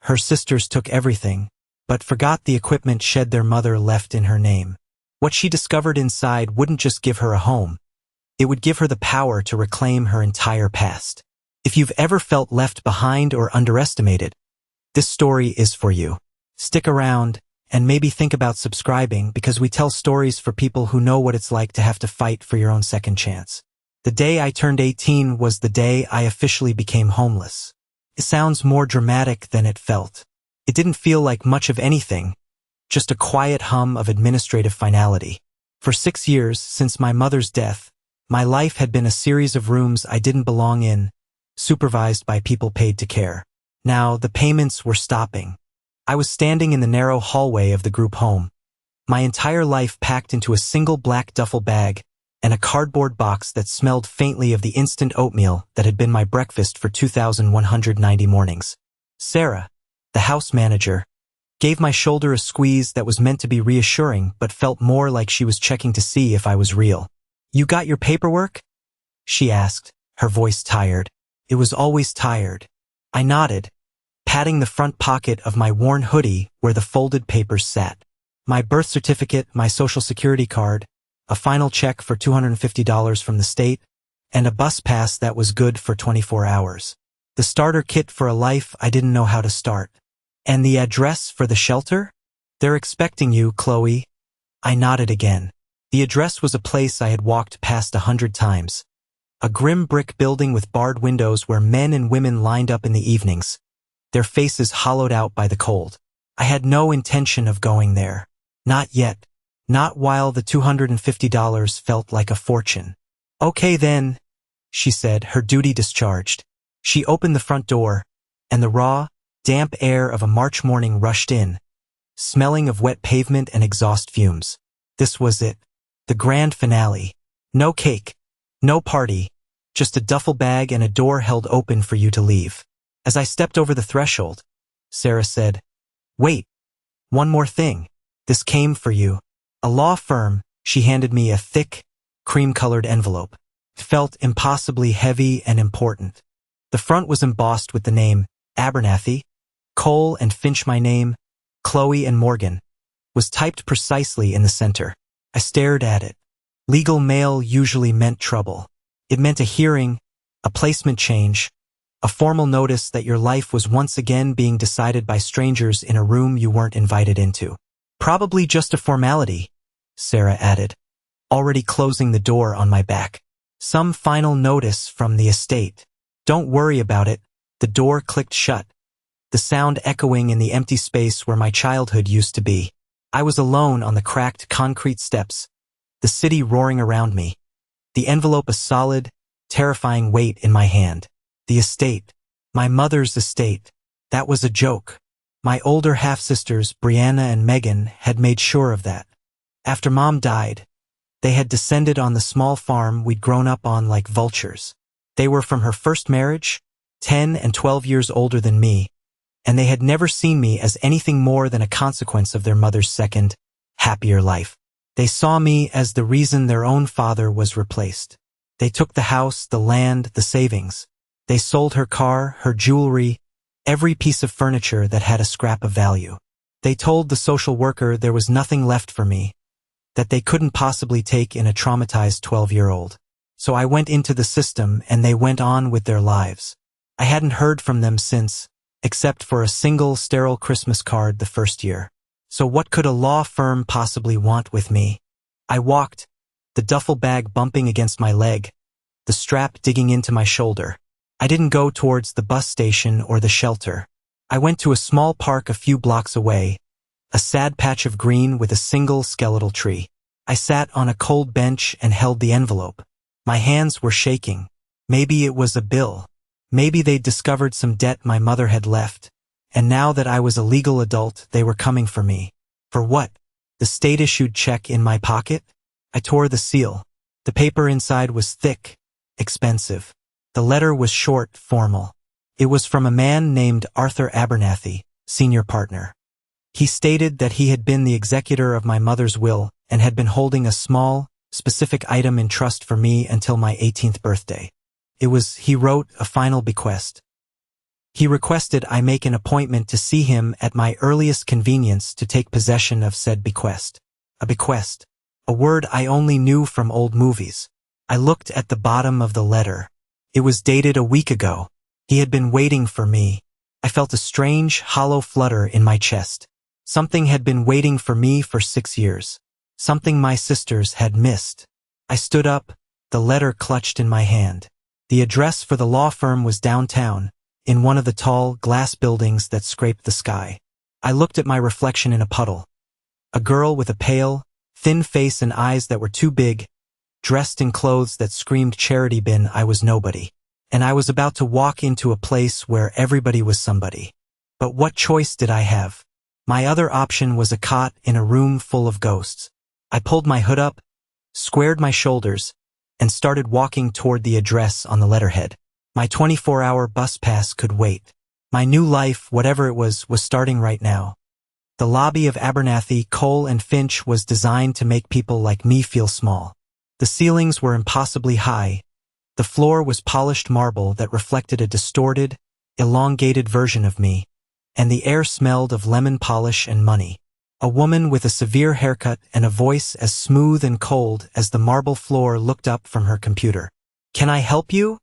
Her sisters took everything, but forgot the equipment shed their mother left in her name. What she discovered inside wouldn't just give her a home, it would give her the power to reclaim her entire past. If you've ever felt left behind or underestimated, this story is for you. Stick around, and maybe think about subscribing, because we tell stories for people who know what it's like to have to fight for your own second chance. The day I turned 18 was the day I officially became homeless. It sounds more dramatic than it felt. It didn't feel like much of anything, just a quiet hum of administrative finality. For 6 years, since my mother's death, my life had been a series of rooms I didn't belong in, supervised by people paid to care. Now, the payments were stopping. I was standing in the narrow hallway of the group home, my entire life packed into a single black duffel bag and a cardboard box that smelled faintly of the instant oatmeal that had been my breakfast for 2,190 mornings. Sarah, the house manager, gave my shoulder a squeeze that was meant to be reassuring but felt more like she was checking to see if I was real. "You got your paperwork?" she asked, her voice tired. It was always tired. I nodded, patting the front pocket of my worn hoodie where the folded papers sat. My birth certificate, my social security card, a final check for $250 from the state, and a bus pass that was good for 24 hours. The starter kit for a life I didn't know how to start. "And the address for the shelter?" "They're expecting you, Chloe." I nodded again. The address was a place I had walked past 100 times. A grim brick building with barred windows where men and women lined up in the evenings, their faces hollowed out by the cold. I had no intention of going there. Not yet. Not while the $250 felt like a fortune. "Okay then," she said, her duty discharged. She opened the front door, and the raw, damp air of a March morning rushed in, smelling of wet pavement and exhaust fumes. This was it. The grand finale. No cake. No party. Just a duffel bag and a door held open for you to leave. As I stepped over the threshold, Sarah said, "Wait. One more thing. This came for you." A law firm. She handed me a thick, cream-colored envelope. It felt impossibly heavy and important. The front was embossed with the name Abernathy, Cole and Finch. My name, Chloe and Morgan, was typed precisely in the center. I stared at it. Legal mail usually meant trouble. It meant a hearing, a placement change, a formal notice that your life was once again being decided by strangers in a room you weren't invited into. "Probably just a formality," Sarah added, already closing the door on my back. "Some final notice from the estate. Don't worry about it." The door clicked shut, the sound echoing in the empty space where my childhood used to be. I was alone on the cracked concrete steps, the city roaring around me. The envelope a solid, terrifying weight in my hand. The estate. My mother's estate. That was a joke. My older half-sisters, Brianna and Megan, had made sure of that. After Mom died, they had descended on the small farm we'd grown up on like vultures. They were from her first marriage, 10 and 12 years older than me, and they had never seen me as anything more than a consequence of their mother's second, happier life. They saw me as the reason their own father was replaced. They took the house, the land, the savings. They sold her car, her jewelry, every piece of furniture that had a scrap of value. They told the social worker there was nothing left for me, that they couldn't possibly take in a traumatized 12-year-old. So I went into the system and they went on with their lives. I hadn't heard from them since, except for a single sterile Christmas card the first year. So what could a law firm possibly want with me? I walked, the duffel bag bumping against my leg, the strap digging into my shoulder. I didn't go towards the bus station or the shelter. I went to a small park a few blocks away, a sad patch of green with a single skeletal tree. I sat on a cold bench and held the envelope. My hands were shaking. Maybe it was a bill. Maybe they'd discovered some debt my mother had left, and now that I was a legal adult, they were coming for me. For what? The state-issued check in my pocket? I tore the seal. The paper inside was thick, expensive. The letter was short, formal. It was from a man named Arthur Abernathy, senior partner. He stated that he had been the executor of my mother's will and had been holding a small, specific item in trust for me until my 18th birthday. He wrote a final bequest. He requested I make an appointment to see him at my earliest convenience to take possession of said bequest. A bequest. A word I only knew from old movies. I looked at the bottom of the letter. It was dated a week ago. He had been waiting for me. I felt a strange, hollow flutter in my chest. Something had been waiting for me for 6 years. Something my sisters had missed. I stood up, the letter clutched in my hand. The address for the law firm was downtown, in one of the tall, glass buildings that scraped the sky. I looked at my reflection in a puddle. A girl with a pale, thin face and eyes that were too big, dressed in clothes that screamed charity bin. I was nobody. And I was about to walk into a place where everybody was somebody. But what choice did I have? My other option was a cot in a room full of ghosts. I pulled my hood up, squared my shoulders, and started walking toward the address on the letterhead. My 24-hour bus pass could wait. My new life, whatever it was starting right now. The lobby of Abernathy, Cole and Finch was designed to make people like me feel small. The ceilings were impossibly high. The floor was polished marble that reflected a distorted, elongated version of me, and the air smelled of lemon polish and money. A woman with a severe haircut and a voice as smooth and cold as the marble floor looked up from her computer. "Can I help you?"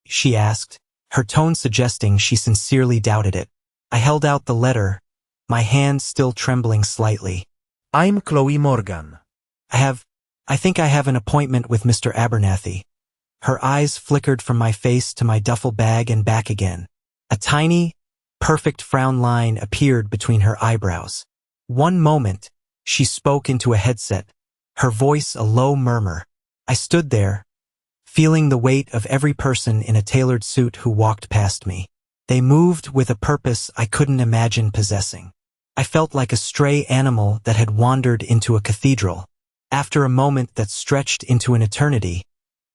she asked, her tone suggesting she sincerely doubted it. I held out the letter, my hand still trembling slightly. I'm Chloe Morgan. I think I have an appointment with Mr. Abernathy. Her eyes flickered from my face to my duffel bag and back again. A tiny, perfect frown line appeared between her eyebrows. One moment, she spoke into a headset, her voice a low murmur. I stood there, feeling the weight of every person in a tailored suit who walked past me. They moved with a purpose I couldn't imagine possessing. I felt like a stray animal that had wandered into a cathedral. After a moment that stretched into an eternity,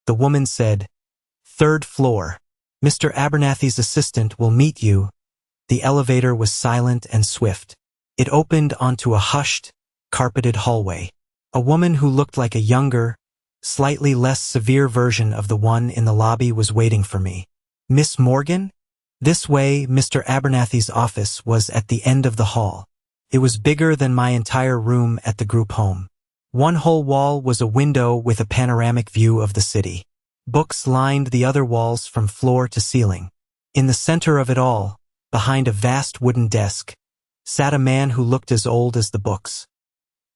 the woman said, "Third floor. Mr. Abernathy's assistant will meet you." The elevator was silent and swift. It opened onto a hushed, carpeted hallway. A woman who looked like a younger, slightly less severe version of the one in the lobby was waiting for me. "Miss Morgan?" This way, Mr. Abernathy's office was at the end of the hall. It was bigger than my entire room at the group home. One whole wall was a window with a panoramic view of the city. Books lined the other walls from floor to ceiling. In the center of it all, behind a vast wooden desk, sat a man who looked as old as the books.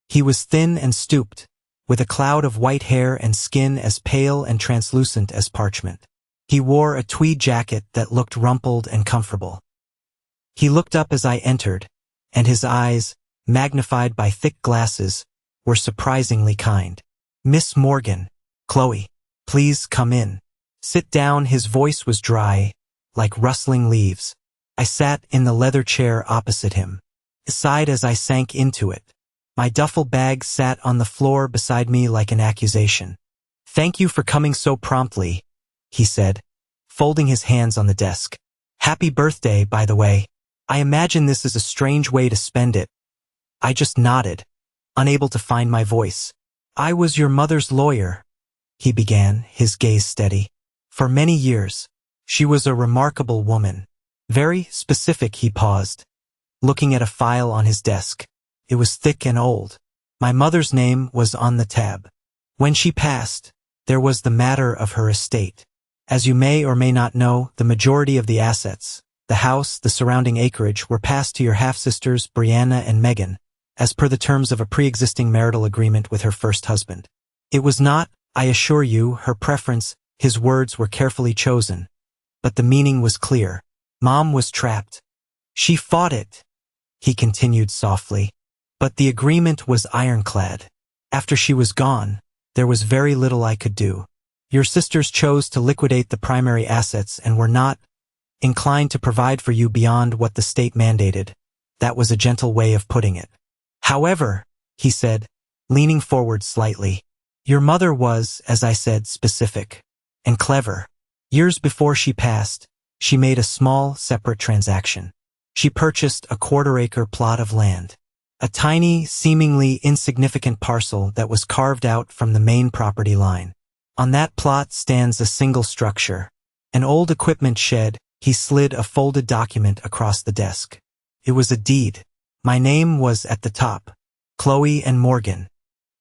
He was thin and stooped, with a cloud of white hair and skin as pale and translucent as parchment. He wore a tweed jacket that looked rumpled and comfortable. He looked up as I entered, and his eyes, magnified by thick glasses, were surprisingly kind. "Miss Morgan, Chloe, please come in. Sit down." His voice was dry, like rustling leaves. I sat in the leather chair opposite him. I sighed as I sank into it. My duffel bag sat on the floor beside me like an accusation. "Thank you for coming so promptly," he said, folding his hands on the desk. "Happy birthday, by the way. I imagine this is a strange way to spend it." I just nodded, unable to find my voice. "I was your mother's lawyer," he began, his gaze steady. "For many years. She was a remarkable woman. Very specific." He paused, looking at a file on his desk. It was thick and old. My mother's name was on the tab. When she passed, there was the matter of her estate. As you may or may not know, the majority of the assets, the house, the surrounding acreage, were passed to your half-sisters, Brianna and Megan, as per the terms of a pre-existing marital agreement with her first husband. It was not, I assure you, her preference. His words were carefully chosen, but the meaning was clear. Mom was trapped. She fought it, he continued softly, but the agreement was ironclad. After she was gone, there was very little I could do. Your sisters chose to liquidate the primary assets and were not inclined to provide for you beyond what the state mandated. That was a gentle way of putting it. However, he said, leaning forward slightly, your mother was, as I said, specific and clever. Years before she passed, she made a small, separate transaction. She purchased a quarter-acre plot of land, a tiny, seemingly insignificant parcel that was carved out from the main property line. On that plot stands a single structure, an old equipment shed He slid a folded document across the desk. It was a deed. My name was at the top. Chloe and Morgan.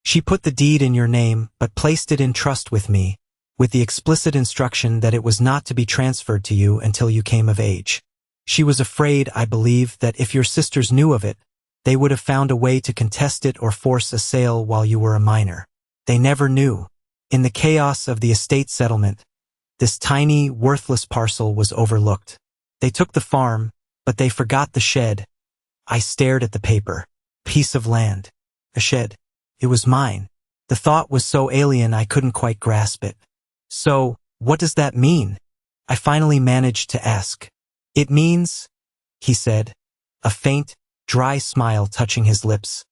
She put the deed in your name, but placed it in trust with me, with the explicit instruction that it was not to be transferred to you until you came of age. She was afraid, I believe, that if your sisters knew of it, they would have found a way to contest it or force a sale while you were a minor. They never knew. In the chaos of the estate settlement, this tiny, worthless parcel was overlooked. They took the farm, but they forgot the shed. I stared at the paper. Piece of land. A shed. It was mine. The thought was so alien I couldn't quite grasp it. So, what does that mean? I finally managed to ask. It means, he said, a faint, dry smile touching his lips,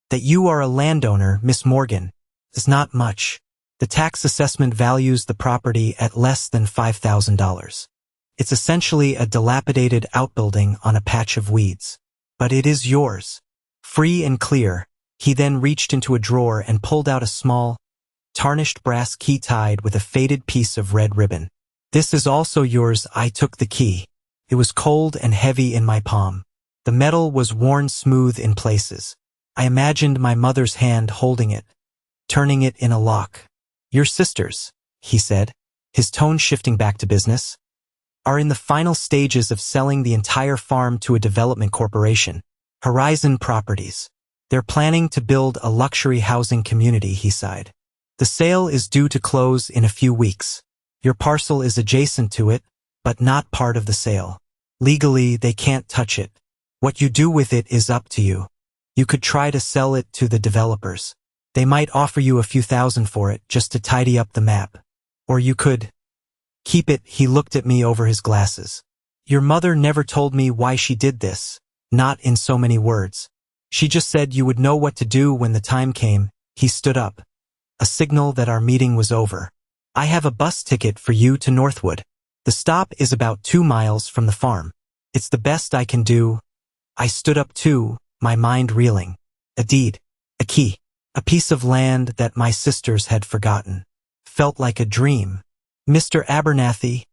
that you are a landowner, Miss Morgan. It's not much. The tax assessment values the property at less than $5,000. It's essentially a dilapidated outbuilding on a patch of weeds. But it is yours. Free and clear. He then reached into a drawer and pulled out a small, tarnished brass key tied with a faded piece of red ribbon. This is also yours. I took the key. It was cold and heavy in my palm. The metal was worn smooth in places. I imagined my mother's hand holding it, turning it in a lock. Your sisters, he said, his tone shifting back to business, are in the final stages of selling the entire farm to a development corporation, Horizon Properties. They're planning to build a luxury housing community, he sighed. The sale is due to close in a few weeks. Your parcel is adjacent to it, but not part of the sale. Legally, they can't touch it. What you do with it is up to you. You could try to sell it to the developers. They might offer you a few thousand for it just to tidy up the map. Or you could keep it. He looked at me over his glasses. Your mother never told me why she did this, not in so many words. She just said you would know what to do when the time came. He stood up, a signal that our meeting was over. I have a bus ticket for you to Northwood. The stop is about 2 miles from the farm. It's the best I can do. I stood up too, my mind reeling. A deed, a key, a piece of land that my sisters had forgotten. Felt like a dream. Mr. Abernathy,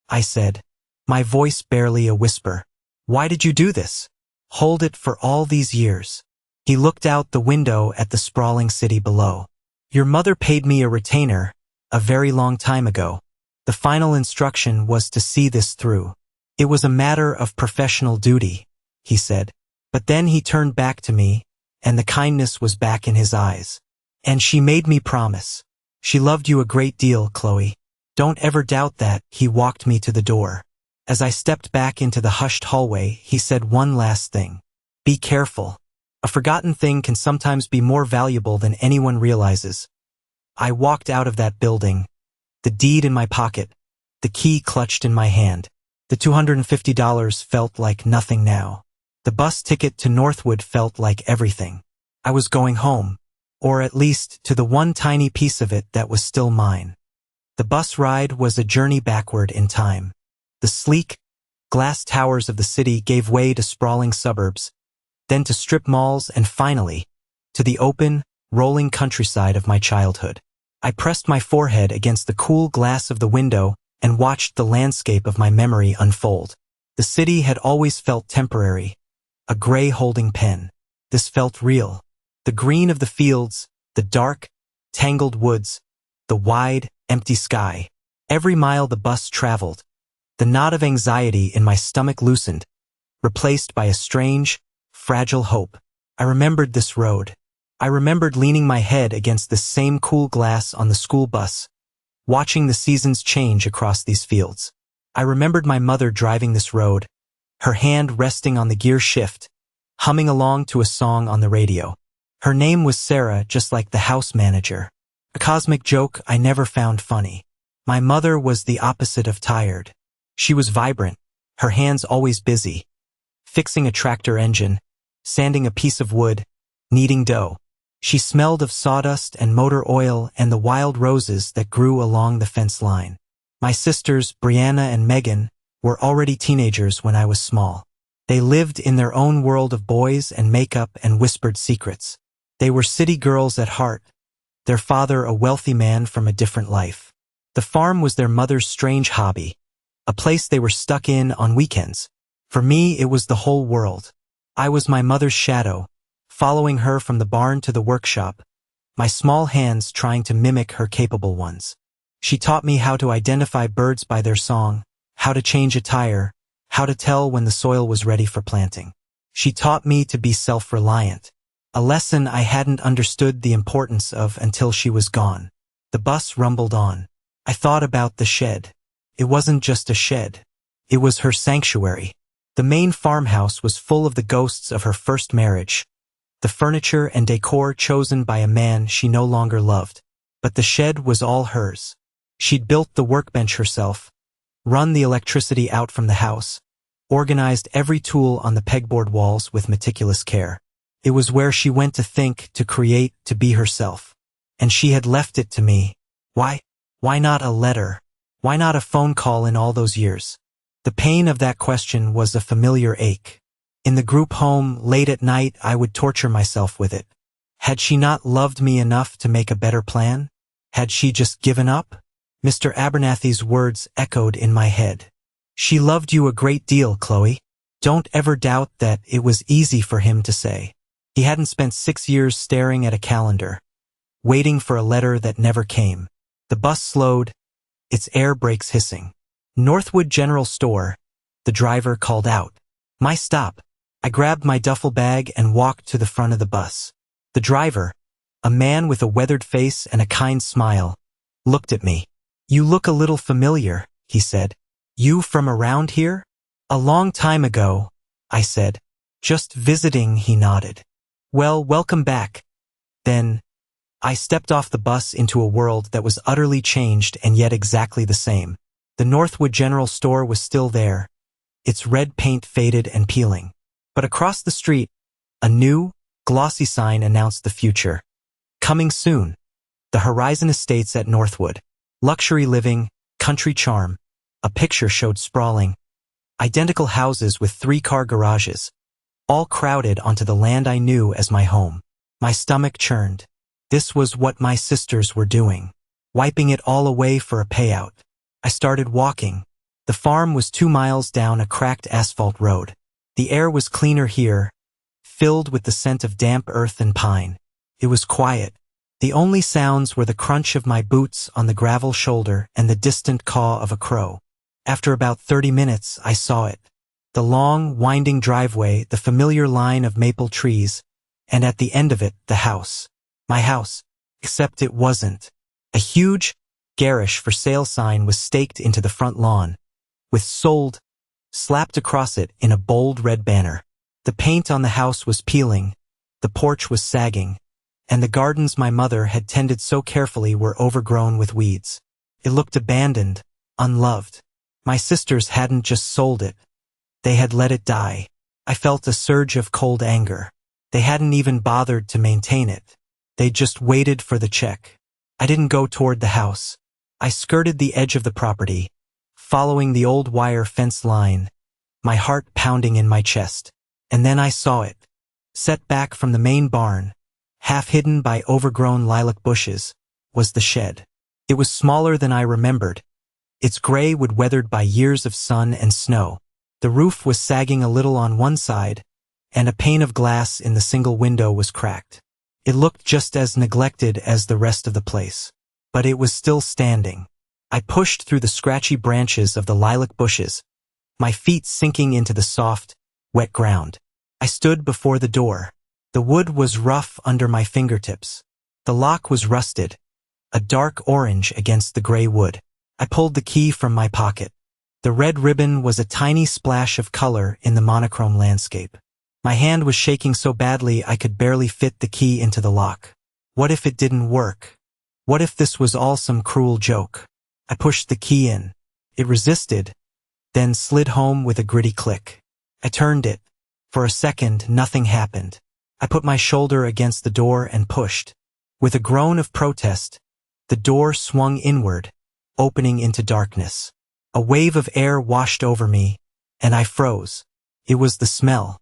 I said, my voice barely a whisper. Why did you do this? Hold it for all these years. He looked out the window at the sprawling city below. Your mother paid me a retainer, a very long time ago. The final instruction was to see this through. It was a matter of professional duty, he said. But then he turned back to me, and the kindness was back in his eyes. And she made me promise. She loved you a great deal, Chloe. Don't ever doubt that. He walked me to the door. As I stepped back into the hushed hallway, he said one last thing. Be careful. A forgotten thing can sometimes be more valuable than anyone realizes. I walked out of that building, the deed in my pocket, the key clutched in my hand. The $250 felt like nothing now. The bus ticket to Northwood felt like everything. I was going home, or at least to the one tiny piece of it that was still mine. The bus ride was a journey backward in time. The sleek, glass towers of the city gave way to sprawling suburbs, then to strip malls, and finally, to the open, rolling countryside of my childhood. I pressed my forehead against the cool glass of the window and watched the landscape of my memory unfold. The city had always felt temporary, a gray holding pen. This felt real. The green of the fields, the dark, tangled woods, the wide, empty sky. Every mile the bus traveled, the knot of anxiety in my stomach loosened, replaced by a strange, fragile hope. I remembered this road. I remembered leaning my head against the same cool glass on the school bus, watching the seasons change across these fields. I remembered my mother driving this road, her hand resting on the gear shift, humming along to a song on the radio. Her name was Sarah, just like the house manager. A cosmic joke I never found funny. My mother was the opposite of tired. She was vibrant, her hands always busy, fixing a tractor engine, sanding a piece of wood, kneading dough. She smelled of sawdust and motor oil and the wild roses that grew along the fence line. My sisters, Brianna and Megan, were already teenagers when I was small. They lived in their own world of boys and makeup and whispered secrets. They were city girls at heart, their father a wealthy man from a different life. The farm was their mother's strange hobby, a place they were stuck in on weekends. For me, it was the whole world. I was my mother's shadow, following her from the barn to the workshop, my small hands trying to mimic her capable ones. She taught me how to identify birds by their song, how to change a tire, how to tell when the soil was ready for planting. She taught me to be self-reliant, a lesson I hadn't understood the importance of until she was gone. The bus rumbled on. I thought about the shed. It wasn't just a shed. It was her sanctuary. The main farmhouse was full of the ghosts of her first marriage, the furniture and decor chosen by a man she no longer loved. But the shed was all hers. She'd built the workbench herself, run the electricity out from the house, organized every tool on the pegboard walls with meticulous care. It was where she went to think, to create, to be herself. And she had left it to me. Why? Why not a letter? Why not a phone call in all those years? The pain of that question was a familiar ache. In the group home, late at night, I would torture myself with it. Had she not loved me enough to make a better plan? Had she just given up? Mr. Abernathy's words echoed in my head. She loved you a great deal, Chloe. Don't ever doubt that it was easy for him to say. He hadn't spent 6 years staring at a calendar, waiting for a letter that never came. The bus slowed, its air brakes hissing. Northwood General Store, the driver called out. My stop. I grabbed my duffel bag and walked to the front of the bus. The driver, a man with a weathered face and a kind smile, looked at me. You look a little familiar, he said. You from around here? A long time ago, I said. Just visiting, he nodded. Well, welcome back. Then, I stepped off the bus into a world that was utterly changed and yet exactly the same. The Northwood General Store was still there, its red paint faded and peeling. But across the street, a new, glossy sign announced the future. Coming soon. The Horizon Estates at Northwood. Luxury living, country charm. A picture showed sprawling, identical houses with 3-car garages, all crowded onto the land I knew as my home. My stomach churned. This was what my sisters were doing, wiping it all away for a payout. I started walking. The farm was 2 miles down a cracked asphalt road. The air was cleaner here, filled with the scent of damp earth and pine. It was quiet. The only sounds were the crunch of my boots on the gravel shoulder and the distant caw of a crow. After about 30 minutes, I saw it. The long, winding driveway, the familiar line of maple trees, and at the end of it, the house. My house. Except it wasn't. A huge, garish for sale sign was staked into the front lawn, with sold slapped across it in a bold red banner. The paint on the house was peeling, the porch was sagging, and the gardens my mother had tended so carefully were overgrown with weeds. It looked abandoned, unloved. My sisters hadn't just sold it. They had let it die. I felt a surge of cold anger. They hadn't even bothered to maintain it. They just waited for the check. I didn't go toward the house. I skirted the edge of the property, following the old wire fence line, my heart pounding in my chest. And then I saw it. Set back from the main barn, half hidden by overgrown lilac bushes, was the shed. It was smaller than I remembered, its gray wood weathered by years of sun and snow. The roof was sagging a little on one side, and a pane of glass in the single window was cracked. It looked just as neglected as the rest of the place. But it was still standing. I pushed through the scratchy branches of the lilac bushes, my feet sinking into the soft, wet ground. I stood before the door. The wood was rough under my fingertips. The lock was rusted, a dark orange against the gray wood. I pulled the key from my pocket. The red ribbon was a tiny splash of color in the monochrome landscape. My hand was shaking so badly I could barely fit the key into the lock. What if it didn't work? What if this was all some cruel joke? I pushed the key in. It resisted, then slid home with a gritty click. I turned it. For a second, nothing happened. I put my shoulder against the door and pushed. With a groan of protest, the door swung inward, opening into darkness. A wave of air washed over me, and I froze. It was the smell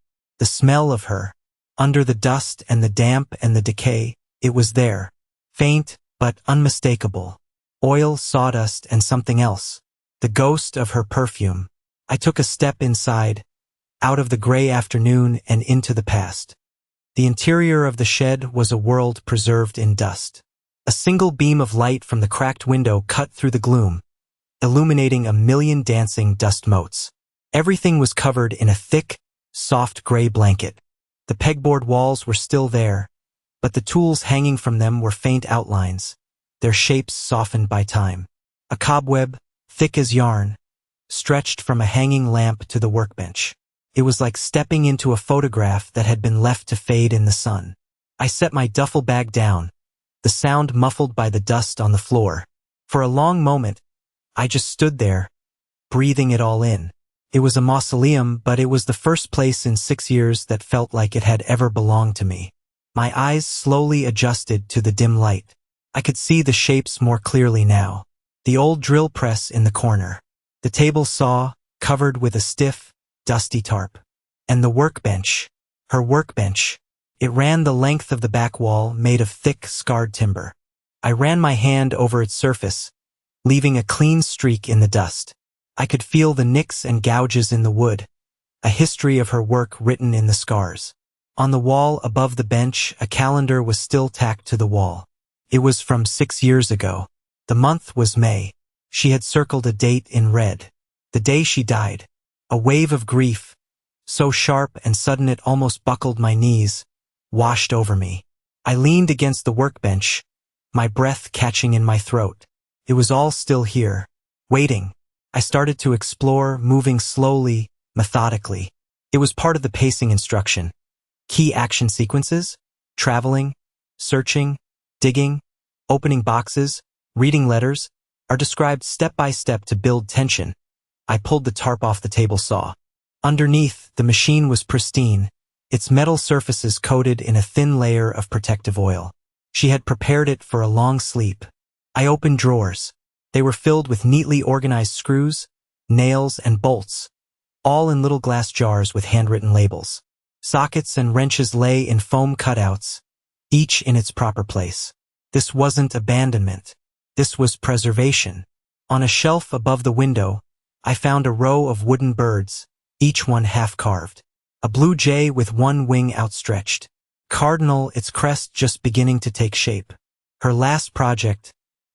of her. Under the dust and the damp and the decay, it was there. Faint, but unmistakable. Oil, sawdust, and something else. the ghost of her perfume. I took a step inside, out of the gray afternoon and into the past. The interior of the shed was a world preserved in dust. A single beam of light from the cracked window cut through the gloom, illuminating a million dancing dust motes. Everything was covered in a thick, soft gray blanket. The pegboard walls were still there, but the tools hanging from them were faint outlines, their shapes softened by time. A cobweb, thick as yarn, stretched from a hanging lamp to the workbench. It was like stepping into a photograph that had been left to fade in the sun. I set my duffel bag down, the sound muffled by the dust on the floor. For a long moment, I just stood there, breathing it all in. It was a mausoleum, but it was the first place in 6 years that felt like it had ever belonged to me. My eyes slowly adjusted to the dim light. I could see the shapes more clearly now. The old drill press in the corner. The table saw, covered with a stiff, dusty tarp. And the workbench. Her workbench. It ran the length of the back wall, made of thick, scarred timber. I ran my hand over its surface, leaving a clean streak in the dust. I could feel the nicks and gouges in the wood, a history of her work written in the scars. On the wall above the bench, a calendar was still tacked to the wall. It was from 6 years ago. The month was May. She had circled a date in red. The day she died. A wave of grief, so sharp and sudden it almost buckled my knees, washed over me. I leaned against the workbench, my breath catching in my throat. It was all still here, waiting. I started to explore, moving slowly, methodically. It was part of the pacing instruction. Key action sequences, traveling, searching, digging, opening boxes, reading letters, are described step by step to build tension. I pulled the tarp off the table saw. Underneath, the machine was pristine, its metal surfaces coated in a thin layer of protective oil. She had prepared it for a long sleep. I opened drawers. They were filled with neatly organized screws, nails, and bolts, all in little glass jars with handwritten labels. Sockets and wrenches lay in foam cutouts, each in its proper place. This wasn't abandonment. This was preservation. On a shelf above the window, I found a row of wooden birds, each one half-carved. A blue jay with one wing outstretched. Cardinal, its crest just beginning to take shape. Her last project,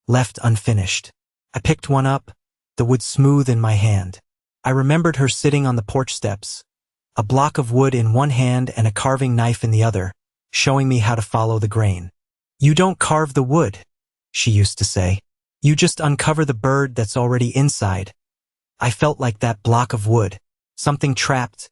left unfinished. I picked one up, the wood smooth in my hand. I remembered her sitting on the porch steps, a block of wood in one hand and a carving knife in the other, showing me how to follow the grain. "You don't carve the wood," she used to say. "You just uncover the bird that's already inside." I felt like that block of wood, something trapped,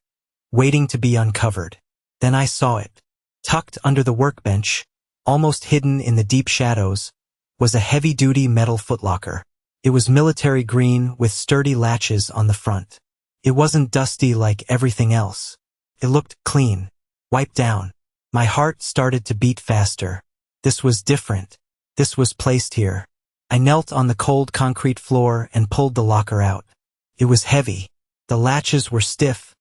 waiting to be uncovered. Then I saw it. Tucked under the workbench, almost hidden in the deep shadows, was a heavy-duty metal footlocker. It was military green with sturdy latches on the front. It wasn't dusty like everything else. It looked clean, wiped down. My heart started to beat faster. This was different. This was placed here. I knelt on the cold concrete floor and pulled the locker out. It was heavy. The latches were stiff,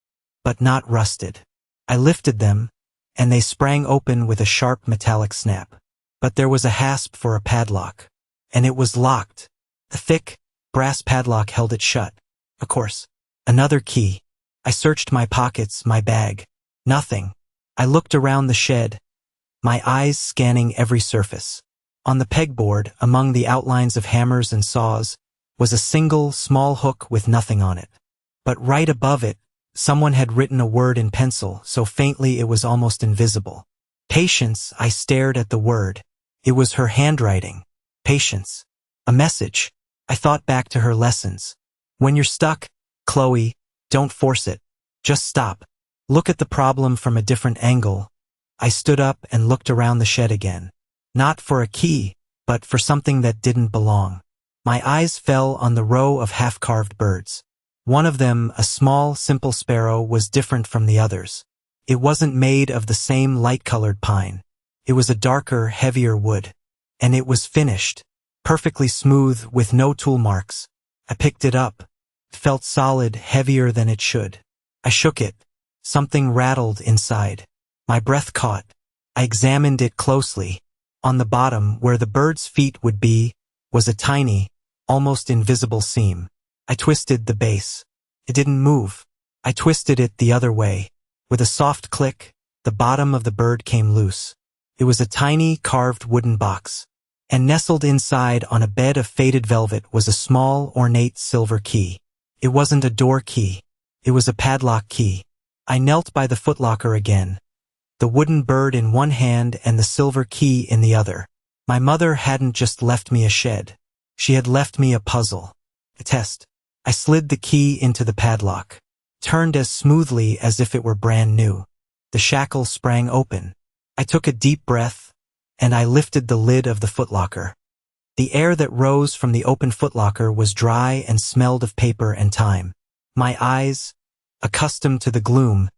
but not rusted. I lifted them, and they sprang open with a sharp metallic snap. But there was a hasp for a padlock, and it was locked. A thick, brass padlock held it shut. Of course. Another key. I searched my pockets, my bag. Nothing. I looked around the shed, my eyes scanning every surface. On the pegboard, among the outlines of hammers and saws, was a single, small hook with nothing on it. But right above it, someone had written a word in pencil, so faintly it was almost invisible. Patience. I stared at the word. It was her handwriting. Patience. A message. I thought back to her lessons. When you're stuck, Chloe, don't force it. Just stop. Look at the problem from a different angle. I stood up and looked around the shed again. Not for a key, but for something that didn't belong. My eyes fell on the row of half-carved birds. One of them, a small, simple sparrow, was different from the others. It wasn't made of the same light-colored pine. It was a darker, heavier wood. And it was finished. Perfectly smooth, with no tool marks. I picked it up. It felt solid, heavier than it should. I shook it. Something rattled inside. My breath caught. I examined it closely. On the bottom, where the bird's feet would be, was a tiny, almost invisible seam. I twisted the base. It didn't move. I twisted it the other way. With a soft click, the bottom of the bird came loose. It was a tiny, carved wooden box. And nestled inside on a bed of faded velvet was a small, ornate silver key. It wasn't a door key. It was a padlock key. I knelt by the footlocker again, the wooden bird in one hand and the silver key in the other. My mother hadn't just left me a shed. She had left me a puzzle. A test. I slid the key into the padlock. Turned as smoothly as if it were brand new. The shackle sprang open. I took a deep breath, and I lifted the lid of the footlocker. The air that rose from the open footlocker was dry and smelled of paper and time. My eyes, accustomed to the gloom,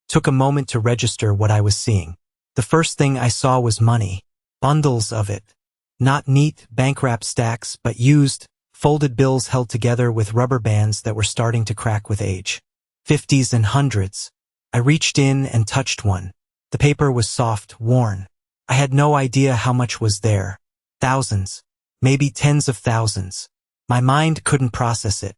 took a moment to register what I was seeing. The first thing I saw was money. Bundles of it. Not neat, bank-wrapped stacks, but used, folded bills held together with rubber bands that were starting to crack with age. 50s and hundreds. I reached in and touched one. The paper was soft, worn. I had no idea how much was there. Thousands. Maybe tens of thousands. My mind couldn't process it.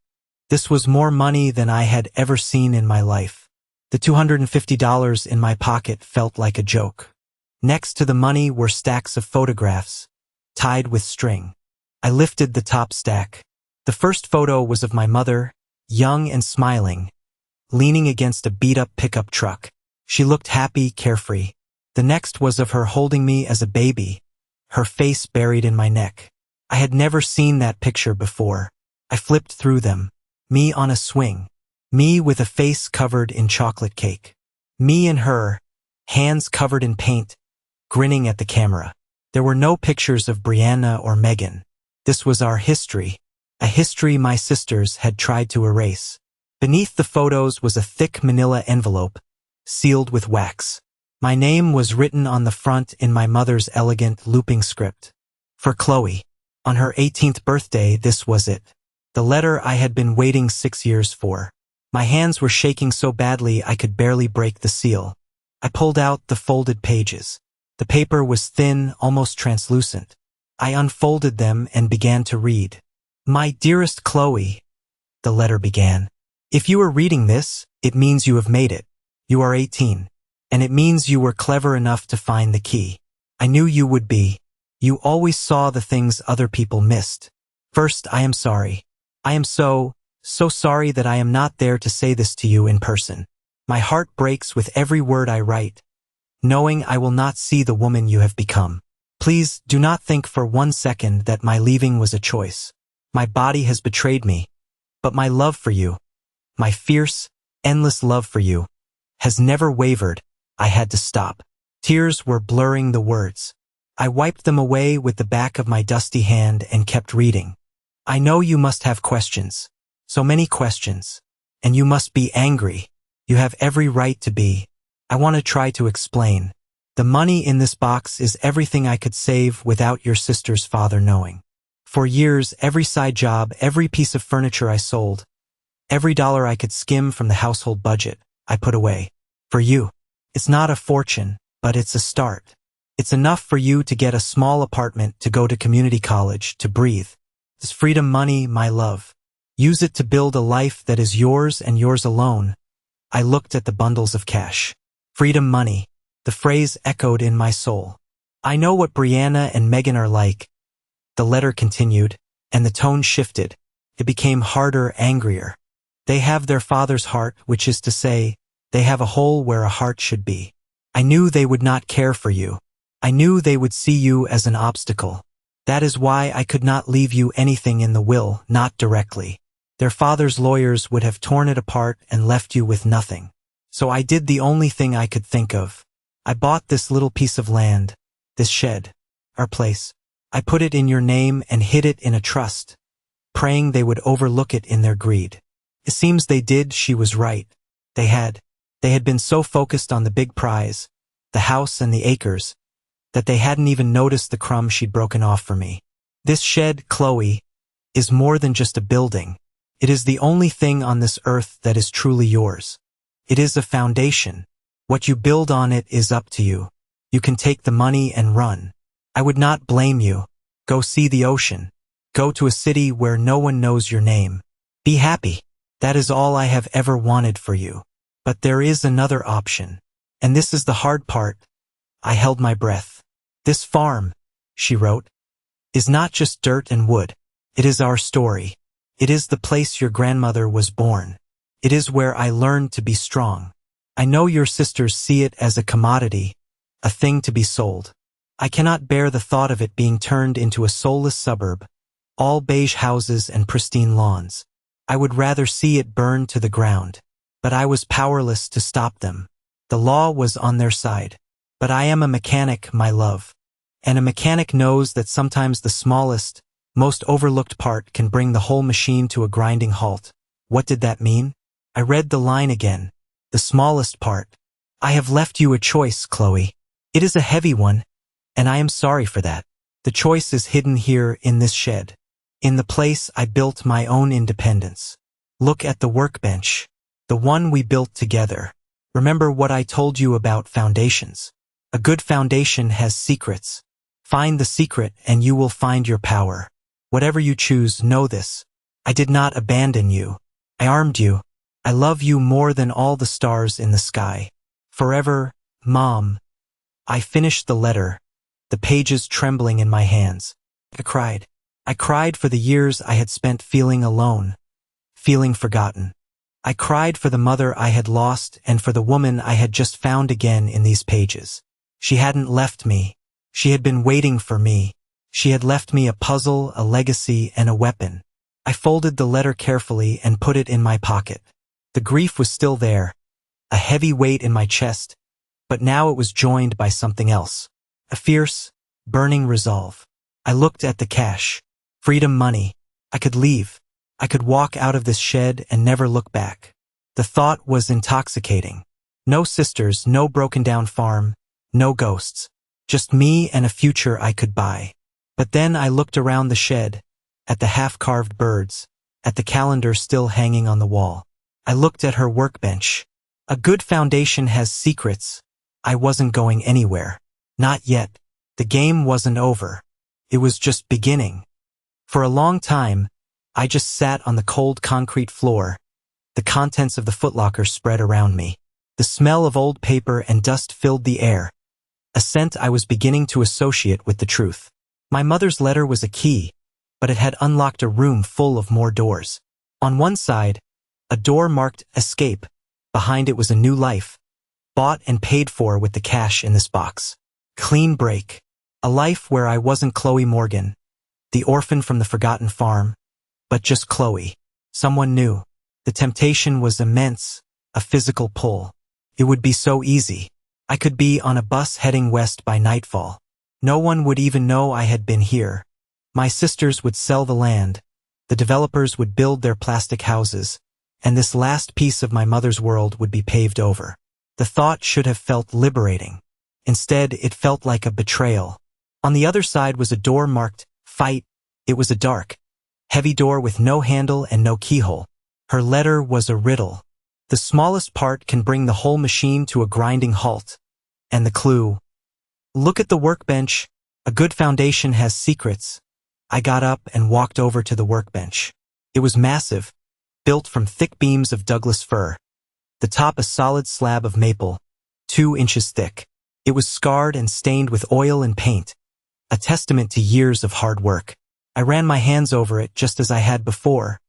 This was more money than I had ever seen in my life. The $250 in my pocket felt like a joke. Next to the money were stacks of photographs, tied with string. I lifted the top stack. The first photo was of my mother, young and smiling, leaning against a beat-up pickup truck. She looked happy, carefree. The next was of her holding me as a baby, her face buried in my neck. I had never seen that picture before. I flipped through them. Me on a swing. Me with a face covered in chocolate cake. Me and her, hands covered in paint, grinning at the camera. There were no pictures of Brianna or Megan. This was our history, a history my sisters had tried to erase. Beneath the photos was a thick manila envelope, sealed with wax. My name was written on the front in my mother's elegant looping script. For Chloe. On her 18th birthday, this was it. The letter I had been waiting 6 years for. My hands were shaking so badly I could barely break the seal. I pulled out the folded pages. The paper was thin, almost translucent. I unfolded them and began to read. My dearest Chloe, the letter began. If you are reading this, it means you have made it. You are 18. And it means you were clever enough to find the key. I knew you would be. You always saw the things other people missed. First, I am sorry. I am so sorry that I am not there to say this to you in person. My heart breaks with every word I write, knowing I will not see the woman you have become. Please do not think for 1 second that my leaving was a choice. My body has betrayed me, but my love for you, my fierce, endless love for you, has never wavered. I had to stop. Tears were blurring the words. I wiped them away with the back of my dusty hand and kept reading. I know you must have questions. So many questions. And you must be angry. You have every right to be. I want to try to explain. The money in this box is everything I could save without your sister's father knowing. For years, every side job, every piece of furniture I sold, every dollar I could skim from the household budget, I put away. For you. It's not a fortune, but it's a start. It's enough for you to get a small apartment, to go to community college, to breathe. This freedom money, my love. Use it to build a life that is yours and yours alone. I looked at the bundles of cash. Freedom money. The phrase echoed in my soul. I know what Brianna and Megan are like. The letter continued, and the tone shifted. It became harder, angrier. They have their father's heart, which is to say, they have a hole where a heart should be. I knew they would not care for you. I knew they would see you as an obstacle. That is why I could not leave you anything in the will, not directly. Their father's lawyers would have torn it apart and left you with nothing. So I did the only thing I could think of. I bought this little piece of land, this shed, our place. I put it in your name and hid it in a trust, praying they would overlook it in their greed. It seems they did. She was right. They had been so focused on the big prize, the house and the acres, that they hadn't even noticed the crumb she'd broken off for me. This shed, Chloe, is more than just a building. It is the only thing on this earth that is truly yours. It is a foundation. What you build on it is up to you. You can take the money and run. I would not blame you. Go see the ocean. Go to a city where no one knows your name. Be happy. That is all I have ever wanted for you. But there is another option. And this is the hard part. I held my breath. This farm, she wrote, is not just dirt and wood. It is our story. It is the place your grandmother was born. It is where I learned to be strong. I know your sisters see it as a commodity, a thing to be sold. I cannot bear the thought of it being turned into a soulless suburb, all beige houses and pristine lawns. I would rather see it burned to the ground. But I was powerless to stop them. The law was on their side. But I am a mechanic, my love. And a mechanic knows that sometimes the smallest, most overlooked part can bring the whole machine to a grinding halt. What did that mean? I read the line again. The smallest part. I have left you a choice, Chloe. It is a heavy one, and I am sorry for that. The choice is hidden here in this shed. In the place I built my own independence. Look at the workbench. The one we built together. Remember what I told you about foundations. A good foundation has secrets. Find the secret and you will find your power. Whatever you choose, know this. I did not abandon you. I armed you. I love you more than all the stars in the sky. Forever, Mom. I finished the letter, the pages trembling in my hands. I cried. I cried for the years I had spent feeling alone, feeling forgotten. I cried for the mother I had lost and for the woman I had just found again in these pages. She hadn't left me. She had been waiting for me. She had left me a puzzle, a legacy, and a weapon. I folded the letter carefully and put it in my pocket. The grief was still there, a heavy weight in my chest, but now it was joined by something else. A fierce, burning resolve. I looked at the cash. Freedom money. I could leave. I could walk out of this shed and never look back. The thought was intoxicating. No sisters, no broken-down farm, no ghosts. Just me and a future I could buy. But then I looked around the shed, at the half-carved birds, at the calendar still hanging on the wall. I looked at her workbench. A good foundation has secrets. I wasn't going anywhere. Not yet. The game wasn't over. It was just beginning. For a long time, I just sat on the cold concrete floor. The contents of the footlocker spread around me. The smell of old paper and dust filled the air, a scent I was beginning to associate with the truth. My mother's letter was a key, but it had unlocked a room full of more doors. On one side, a door marked escape. Behind it was a new life, bought and paid for with the cash in this box. Clean break. A life where I wasn't Chloe Morgan, the orphan from the forgotten farm, but just Chloe. Someone new. The temptation was immense, a physical pull. It would be so easy. I could be on a bus heading west by nightfall. No one would even know I had been here. My sisters would sell the land. The developers would build their plastic houses, and this last piece of my mother's world would be paved over. The thought should have felt liberating. Instead, it felt like a betrayal. On the other side was a door marked Fight. It was a dark, heavy door with no handle and no keyhole. Her letter was a riddle. The smallest part can bring the whole machine to a grinding halt. And the clue. Look at the workbench. A good foundation has secrets. I got up and walked over to the workbench. It was massive, built from thick beams of Douglas fir. The top a solid slab of maple, 2 inches thick. It was scarred and stained with oil and paint, a testament to years of hard work. I ran my hands over it just as I had before,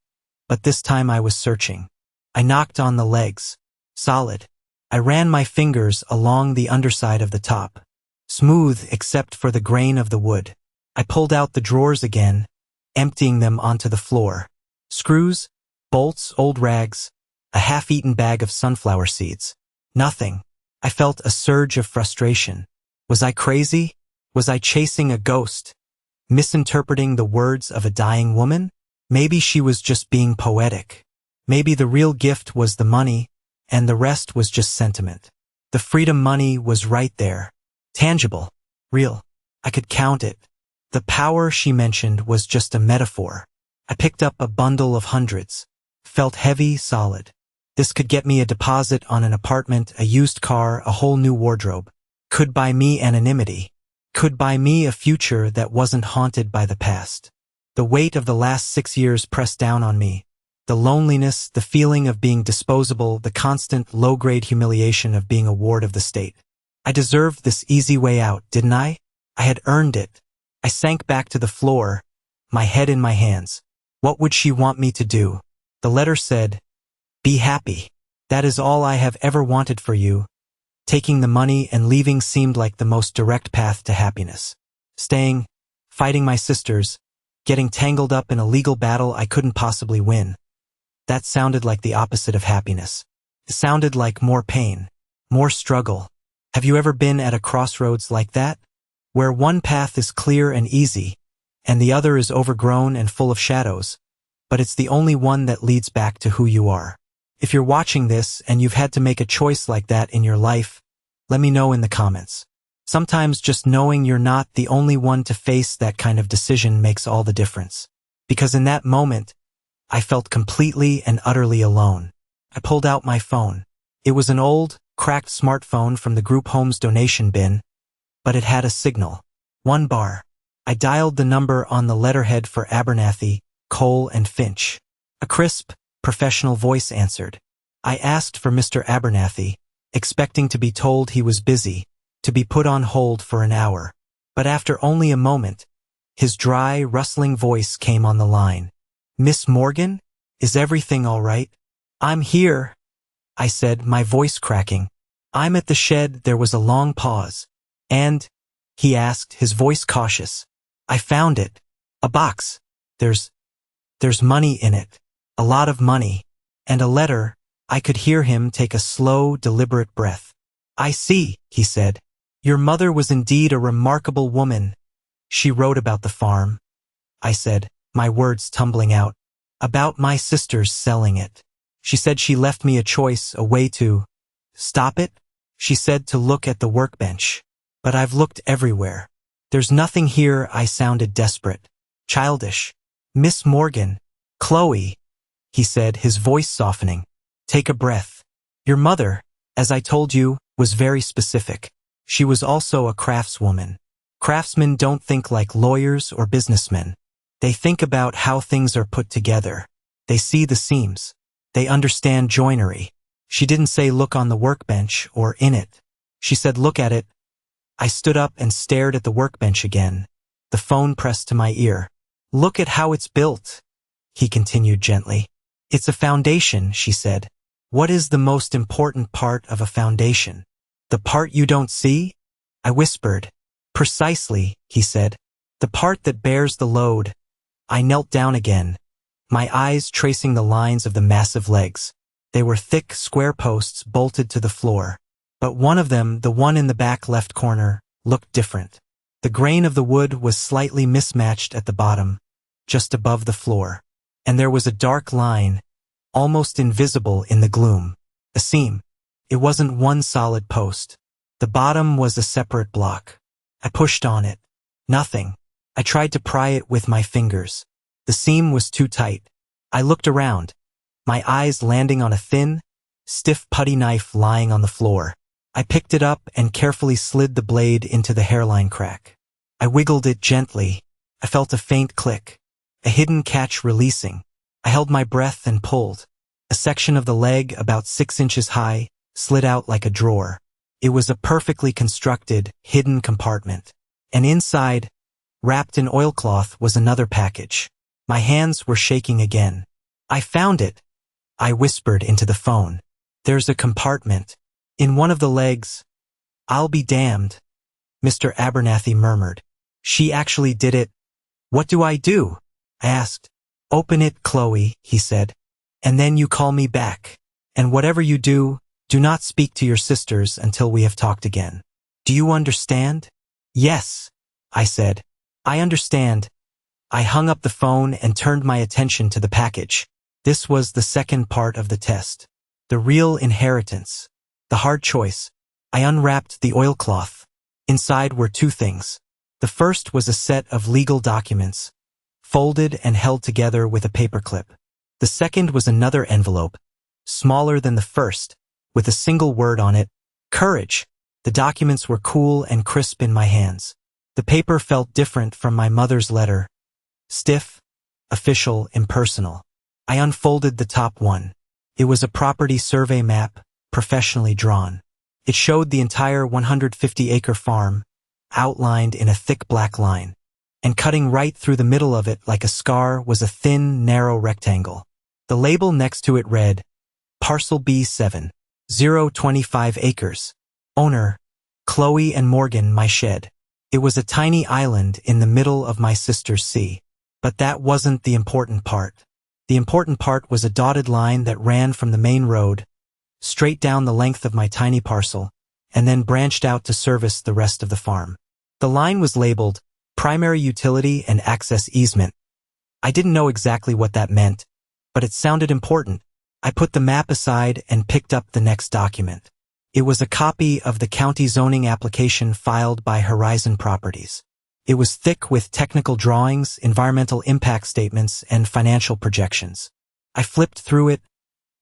but this time I was searching. I knocked on the legs. Solid. I ran my fingers along the underside of the top. Smooth except for the grain of the wood. I pulled out the drawers again, emptying them onto the floor. Screws, bolts, old rags, a half-eaten bag of sunflower seeds. Nothing. I felt a surge of frustration. Was I crazy? Was I chasing a ghost? Misinterpreting the words of a dying woman? Maybe she was just being poetic. Maybe the real gift was the money, and the rest was just sentiment. The freedom money was right there. Tangible. Real. I could count it. The power she mentioned was just a metaphor. I picked up a bundle of hundreds. Felt heavy, solid. This could get me a deposit on an apartment, a used car, a whole new wardrobe. Could buy me anonymity. Could buy me a future that wasn't haunted by the past. The weight of the last 6 years pressed down on me, The loneliness, the feeling of being disposable, the constant low-grade humiliation of being a ward of the state. I deserved this easy way out, didn't I? I had earned it. I sank back to the floor, my head in my hands. What would she want me to do? The letter said, "Be happy. That is all I have ever wanted for you." Taking the money and leaving seemed like the most direct path to happiness. Staying, fighting my sisters, getting tangled up in a legal battle I couldn't possibly win. That sounded like the opposite of happiness. It sounded like more pain, more struggle. Have you ever been at a crossroads like that? Where one path is clear and easy, and the other is overgrown and full of shadows, but it's the only one that leads back to who you are. If you're watching this and you've had to make a choice like that in your life, let me know in the comments. Sometimes just knowing you're not the only one to face that kind of decision makes all the difference. Because in that moment, I felt completely and utterly alone. I pulled out my phone. It was an old, cracked smartphone from the group home's donation bin, but it had a signal. 1 bar. I dialed the number on the letterhead for Abernathy, Cole, and Finch. A crisp, professional voice answered. I asked for Mr. Abernathy, expecting to be told he was busy, to be put on hold for an hour. But after only a moment, his dry, rustling voice came on the line. "Miss Morgan? Is everything all right?" "I'm here," I said, my voice cracking. "I'm at the shed." There was a long pause. "And?" he asked, his voice cautious. "I found it. A box. There's money in it. A lot of money. And a letter." I could hear him take a slow, deliberate breath. "I see," he said. "Your mother was indeed a remarkable woman. She wrote about the farm," I said, my words tumbling out. "About my sisters selling it. She said she left me a choice, a way to stop it. She said to look at the workbench. But I've looked everywhere. There's nothing here." I sounded desperate, childish. "Miss Morgan, Chloe," he said, his voice softening. "Take a breath. Your mother, as I told you, was very specific. She was also a craftswoman. Craftsmen don't think like lawyers or businessmen. They think about how things are put together. They see the seams. They understand joinery. She didn't say look on the workbench or in it. She said look at it." I stood up and stared at the workbench again, the phone pressed to my ear. "Look at how it's built," he continued gently. "It's a foundation," she said. "What is the most important part of a foundation?" "The part you don't see?" I whispered. "Precisely," he said. "The part that bears the load." I knelt down again, my eyes tracing the lines of the massive legs. They were thick, square posts bolted to the floor. But one of them, the one in the back left corner, looked different. The grain of the wood was slightly mismatched at the bottom, just above the floor. And there was a dark line, almost invisible in the gloom. A seam. It wasn't one solid post. The bottom was a separate block. I pushed on it. Nothing. I tried to pry it with my fingers. The seam was too tight. I looked around, my eyes landing on a thin, stiff putty knife lying on the floor. I picked it up and carefully slid the blade into the hairline crack. I wiggled it gently. I felt a faint click, a hidden catch releasing. I held my breath and pulled. A section of the leg, about 6 inches high, slid out like a drawer. It was a perfectly constructed, hidden compartment. And inside, wrapped in oilcloth, was another package. My hands were shaking again. "I found it," I whispered into the phone. "There's a compartment. In one of the legs." "I'll be damned," Mr. Abernathy murmured. "She actually did it." "What do I do?" I asked. "Open it, Chloe," he said. "And then you call me back. And whatever you do, do not speak to your sisters until we have talked again. Do you understand?" "Yes," I said. "I understand." I hung up the phone and turned my attention to the package. This was the second part of the test. The real inheritance. The hard choice. I unwrapped the oilcloth. Inside were 2 things. The first was a set of legal documents, folded and held together with a paperclip. The second was another envelope, smaller than the first, with a single word on it, "Courage." The documents were cool and crisp in my hands. The paper felt different from my mother's letter. Stiff, official, impersonal. I unfolded the top one. It was a property survey map, professionally drawn. It showed the entire 150-acre farm, outlined in a thick black line. And cutting right through the middle of it like a scar was a thin, narrow rectangle. The label next to it read, Parcel B7, 025 acres. Owner, Chloe and Morgan, my shed. It was a tiny island in the middle of my sister's sea. But that wasn't the important part. The important part was a dotted line that ran from the main road, straight down the length of my tiny parcel, and then branched out to service the rest of the farm. The line was labeled Primary Utility and Access Easement. I didn't know exactly what that meant, but it sounded important. I put the map aside and picked up the next document. It was a copy of the county zoning application filed by Horizon Properties. It was thick with technical drawings, environmental impact statements, and financial projections. I flipped through it,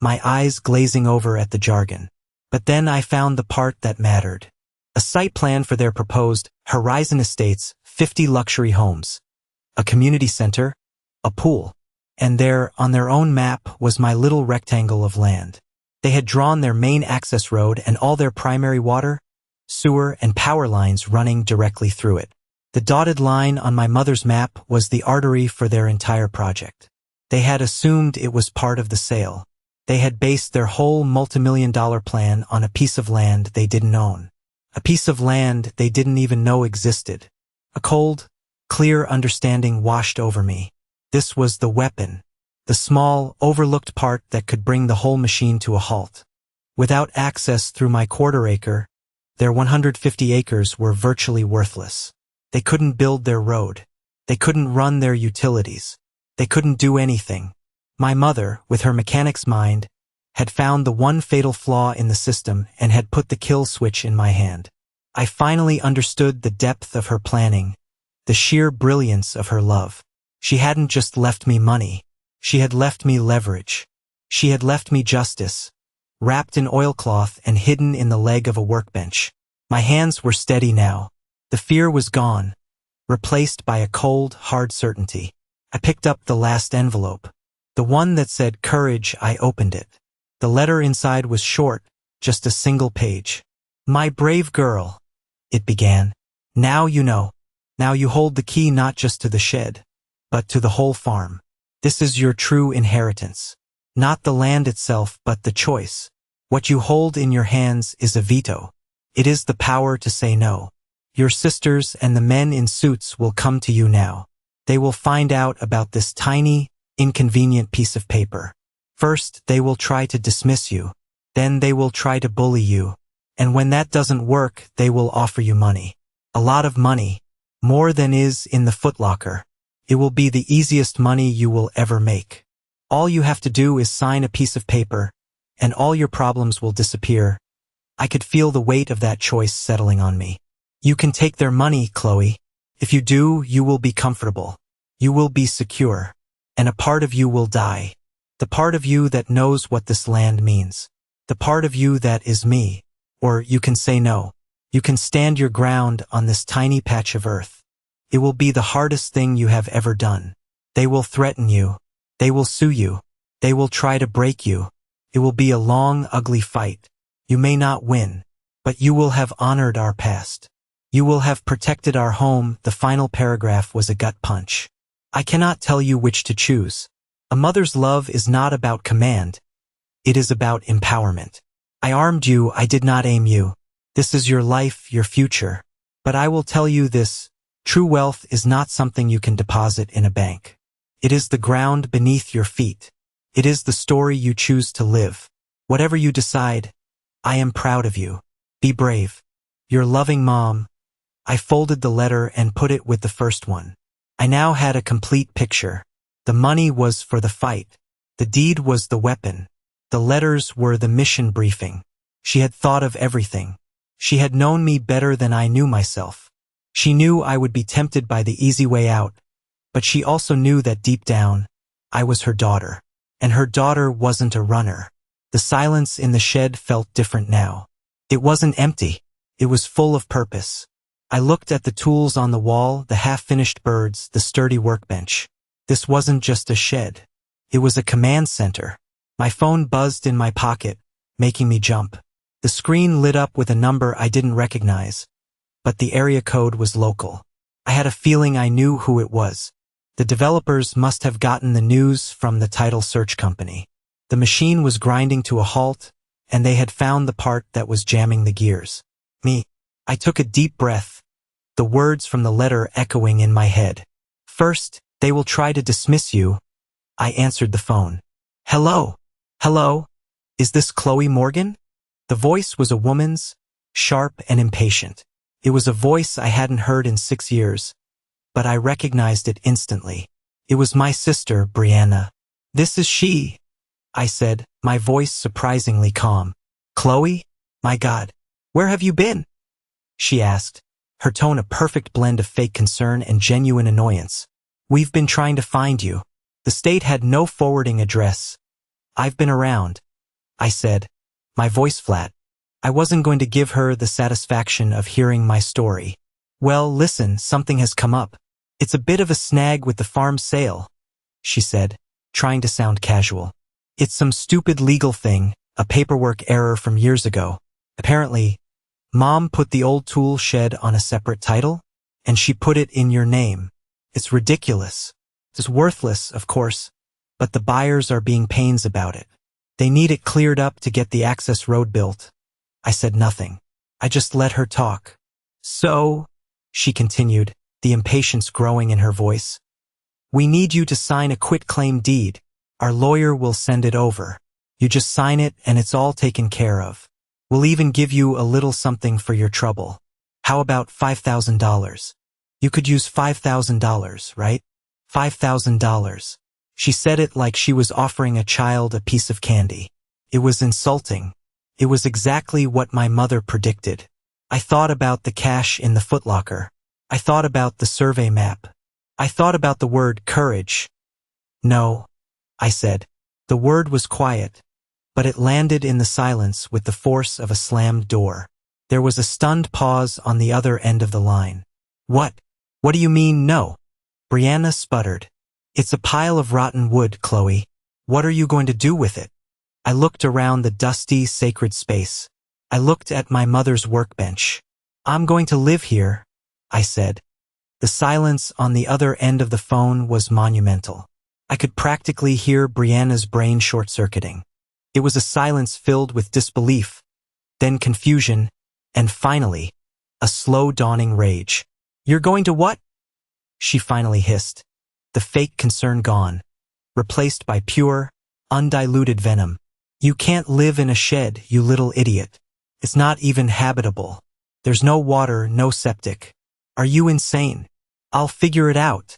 my eyes glazing over at the jargon. But then I found the part that mattered. A site plan for their proposed Horizon Estates 50 luxury homes, a community center, a pool, and there, on their own map, was my little rectangle of land. They had drawn their main access road and all their primary water, sewer, and power lines running directly through it. The dotted line on my mother's map was the artery for their entire project. They had assumed it was part of the sale. They had based their whole multimillion-dollar plan on a piece of land they didn't own. A piece of land they didn't even know existed. A cold, clear understanding washed over me. This was the weapon, the small, overlooked part that could bring the whole machine to a halt. Without access through my quarter acre, their 150 acres were virtually worthless. They couldn't build their road. They couldn't run their utilities. They couldn't do anything. My mother, with her mechanic's mind, had found the one fatal flaw in the system and had put the kill switch in my hand. I finally understood the depth of her planning, the sheer brilliance of her love. She hadn't just left me money. She had left me leverage. She had left me justice, wrapped in oilcloth and hidden in the leg of a workbench. My hands were steady now. The fear was gone, replaced by a cold, hard certainty. I picked up the last envelope. The one that said courage. I opened it. The letter inside was short, just a single page. My brave girl, it began. Now you know. Now you hold the key not just to the shed, but to the whole farm. This is your true inheritance. Not the land itself, but the choice. What you hold in your hands is a veto. It is the power to say no. Your sisters and the men in suits will come to you now. They will find out about this tiny, inconvenient piece of paper. First, they will try to dismiss you. Then they will try to bully you. And when that doesn't work, they will offer you money. A lot of money. More than is in the footlocker. It will be the easiest money you will ever make. All you have to do is sign a piece of paper, and all your problems will disappear. I could feel the weight of that choice settling on me. You can take their money, Chloe. If you do, you will be comfortable. You will be secure. And a part of you will die. The part of you that knows what this land means. The part of you that is me. Or you can say no. You can stand your ground on this tiny patch of earth. It will be the hardest thing you have ever done. They will threaten you. They will sue you. They will try to break you. It will be a long, ugly fight. You may not win, but you will have honored our past. You will have protected our home. The final paragraph was a gut punch. I cannot tell you which to choose. A mother's love is not about command. It is about empowerment. I armed you, I did not aim you. This is your life, your future. But I will tell you this, true wealth is not something you can deposit in a bank. It is the ground beneath your feet. It is the story you choose to live. Whatever you decide, I am proud of you. Be brave. Your loving mom. I folded the letter and put it with the first one. I now had a complete picture. The money was for the fight. The deed was the weapon. The letters were the mission briefing. She had thought of everything. She had known me better than I knew myself. She knew I would be tempted by the easy way out, but she also knew that deep down, I was her daughter. And her daughter wasn't a runner. The silence in the shed felt different now. It wasn't empty. It was full of purpose. I looked at the tools on the wall, the half-finished birds, the sturdy workbench. This wasn't just a shed. It was a command center. My phone buzzed in my pocket, making me jump. The screen lit up with a number I didn't recognize, but the area code was local. I had a feeling I knew who it was. The developers must have gotten the news from the title search company. The machine was grinding to a halt, and they had found the part that was jamming the gears. Me. I took a deep breath, the words from the letter echoing in my head. First, they will try to dismiss you. I answered the phone. Hello? Hello? Is this Chloe Morgan? The voice was a woman's, sharp and impatient. It was a voice I hadn't heard in 6 years, but I recognized it instantly. It was my sister, Brianna. This is she, I said, my voice surprisingly calm. Chloe? My God, where have you been? She asked, her tone a perfect blend of fake concern and genuine annoyance. We've been trying to find you. The state had no forwarding address. I've been around, I said, my voice flat. I wasn't going to give her the satisfaction of hearing my story. Well, listen, something has come up. It's a bit of a snag with the farm sale, she said, trying to sound casual. It's some stupid legal thing, a paperwork error from years ago. Apparently, Mom put the old tool shed on a separate title, and she put it in your name. It's ridiculous. It's worthless, of course, but the buyers are being pains about it. They need it cleared up to get the access road built. I said nothing. I just let her talk. So, she continued, the impatience growing in her voice. We need you to sign a quitclaim deed. Our lawyer will send it over. You just sign it and it's all taken care of. We'll even give you a little something for your trouble. How about $5,000? You could use $5,000, right? $5,000. She said it like she was offering a child a piece of candy. It was insulting. It was exactly what my mother predicted. I thought about the cash in the footlocker. I thought about the survey map. I thought about the word courage. No, I said. The word was quiet, but it landed in the silence with the force of a slammed door. There was a stunned pause on the other end of the line. What? What do you mean, no? Brianna sputtered. It's a pile of rotten wood, Chloe. What are you going to do with it? I looked around the dusty, sacred space. I looked at my mother's workbench. I'm going to live here, I said. The silence on the other end of the phone was monumental. I could practically hear Brianna's brain short-circuiting. It was a silence filled with disbelief, then confusion, and finally, a slow dawning rage. You're going to what? She finally hissed. The fake concern gone, replaced by pure, undiluted venom. You can't live in a shed, you little idiot. It's not even habitable. There's no water, no septic. Are you insane? I'll figure it out,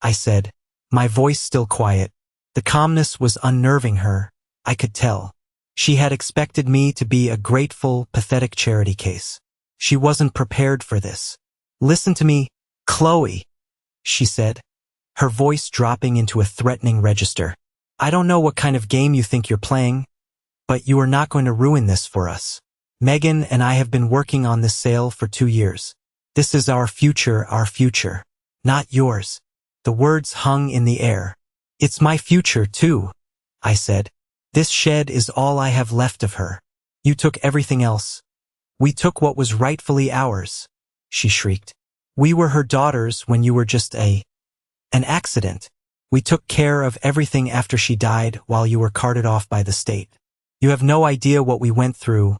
I said, my voice still quiet. The calmness was unnerving her, I could tell. She had expected me to be a grateful, pathetic charity case. She wasn't prepared for this. Listen to me, Chloe, she said, her voice dropping into a threatening register. I don't know what kind of game you think you're playing, but you are not going to ruin this for us. Megan and I have been working on this sale for 2 years. This is our future, not yours. The words hung in the air. It's my future, too, I said. This shed is all I have left of her. You took everything else. We took what was rightfully ours, she shrieked. We were her daughters when you were just an accident. We took care of everything after she died while you were carted off by the state. You have no idea what we went through.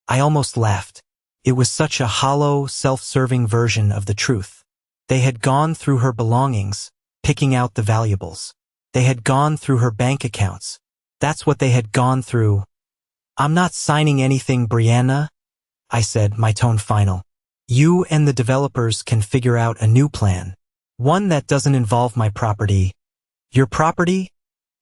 I almost laughed. It was such a hollow, self-serving version of the truth. They had gone through her belongings, picking out the valuables. They had gone through her bank accounts. That's what they had gone through. I'm not signing anything, Brianna, I said, my tone final. You and the developers can figure out a new plan. One that doesn't involve my property. Your property?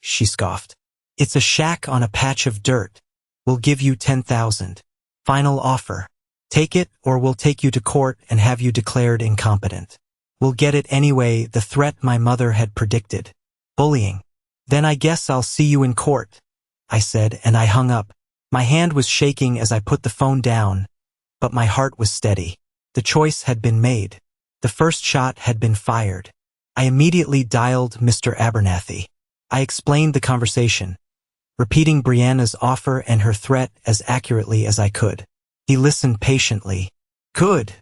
She scoffed. It's a shack on a patch of dirt. We'll give you $10,000. Final offer. Take it or we'll take you to court and have you declared incompetent. We'll get it anyway, the threat my mother had predicted. Bullying. Then I guess I'll see you in court, I said, and I hung up. My hand was shaking as I put the phone down, but my heart was steady. The choice had been made. The first shot had been fired. I immediately dialed Mr. Abernathy. I explained the conversation, repeating Brianna's offer and her threat as accurately as I could. He listened patiently. "Good,"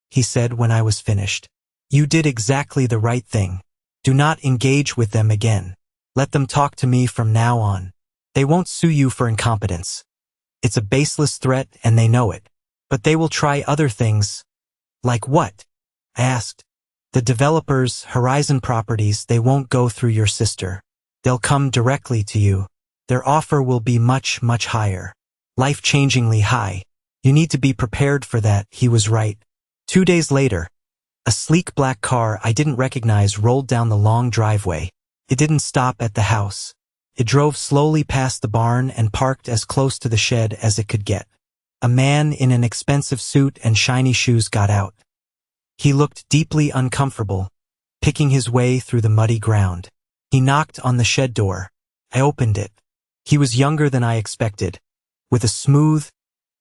he said when I was finished. "You did exactly the right thing. Do not engage with them again. Let them talk to me from now on. They won't sue you for incompetence. It's a baseless threat and they know it. But they will try other things." "Like what?" I asked. "The developers, Horizon Properties, they won't go through your sister. They'll come directly to you. Their offer will be much, much higher. Life-changingly high. You need to be prepared for that." He was right. 2 days later, a sleek black car I didn't recognize rolled down the long driveway. It didn't stop at the house. It drove slowly past the barn and parked as close to the shed as it could get. A man in an expensive suit and shiny shoes got out. He looked deeply uncomfortable, picking his way through the muddy ground. He knocked on the shed door. I opened it. He was younger than I expected, with a smooth,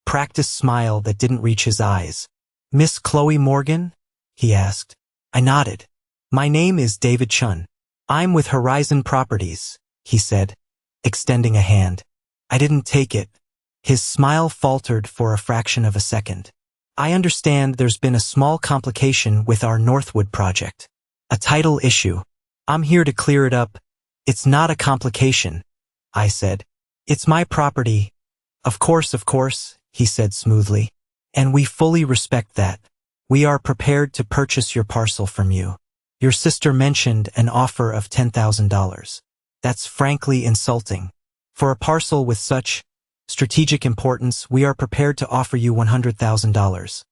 practiced smile that didn't reach his eyes. "Miss Chloe Morgan?" he asked. I nodded. "My name is David Chun. I'm with Horizon Properties," he said, extending a hand. I didn't take it. His smile faltered for a fraction of a second. "I understand there's been a small complication with our Northwood project. A title issue. I'm here to clear it up." "It's not a complication," I said. "It's my property." Of course," he said smoothly. "And we fully respect that. We are prepared to purchase your parcel from you. Your sister mentioned an offer of $10,000. That's frankly insulting. For a parcel with such strategic importance, we are prepared to offer you $100,000.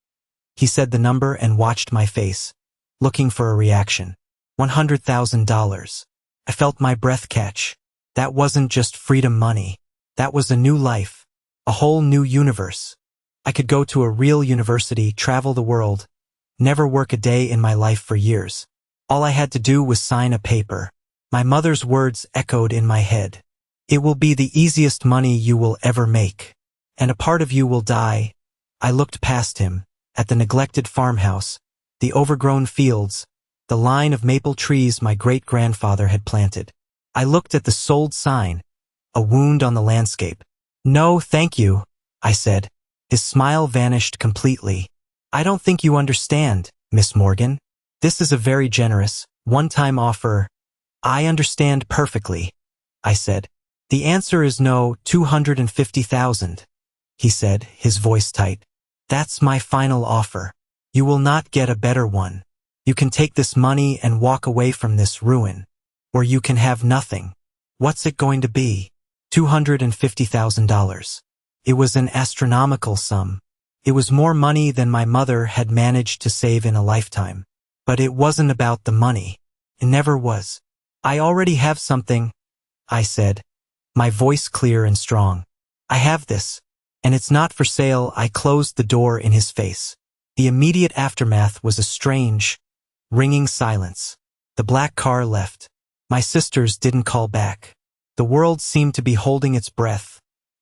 He said the number and watched my face, looking for a reaction. $100,000. I felt my breath catch. That wasn't just freedom money. That was a new life, a whole new universe. I could go to a real university, travel the world, never work a day in my life for years. All I had to do was sign a paper. My mother's words echoed in my head. "It will be the easiest money you will ever make. And a part of you will die." I looked past him, at the neglected farmhouse, the overgrown fields, the line of maple trees my great-grandfather had planted. I looked at the sold sign, a wound on the landscape. "No, thank you," I said. His smile vanished completely. "I don't think you understand, Miss Morgan. This is a very generous, one-time offer." "I understand perfectly," I said. "The answer is no, 250,000, he said, his voice tight. "That's my final offer. You will not get a better one. You can take this money and walk away from this ruin, or you can have nothing." "What's it going to be?" $250,000. It was an astronomical sum. It was more money than my mother had managed to save in a lifetime. But it wasn't about the money. It never was. "I already have something," I said, my voice clear and strong. "I have this, and it's not for sale." I closed the door in his face. The immediate aftermath was a strange, ringing silence. The black car left. My sisters didn't call back. The world seemed to be holding its breath,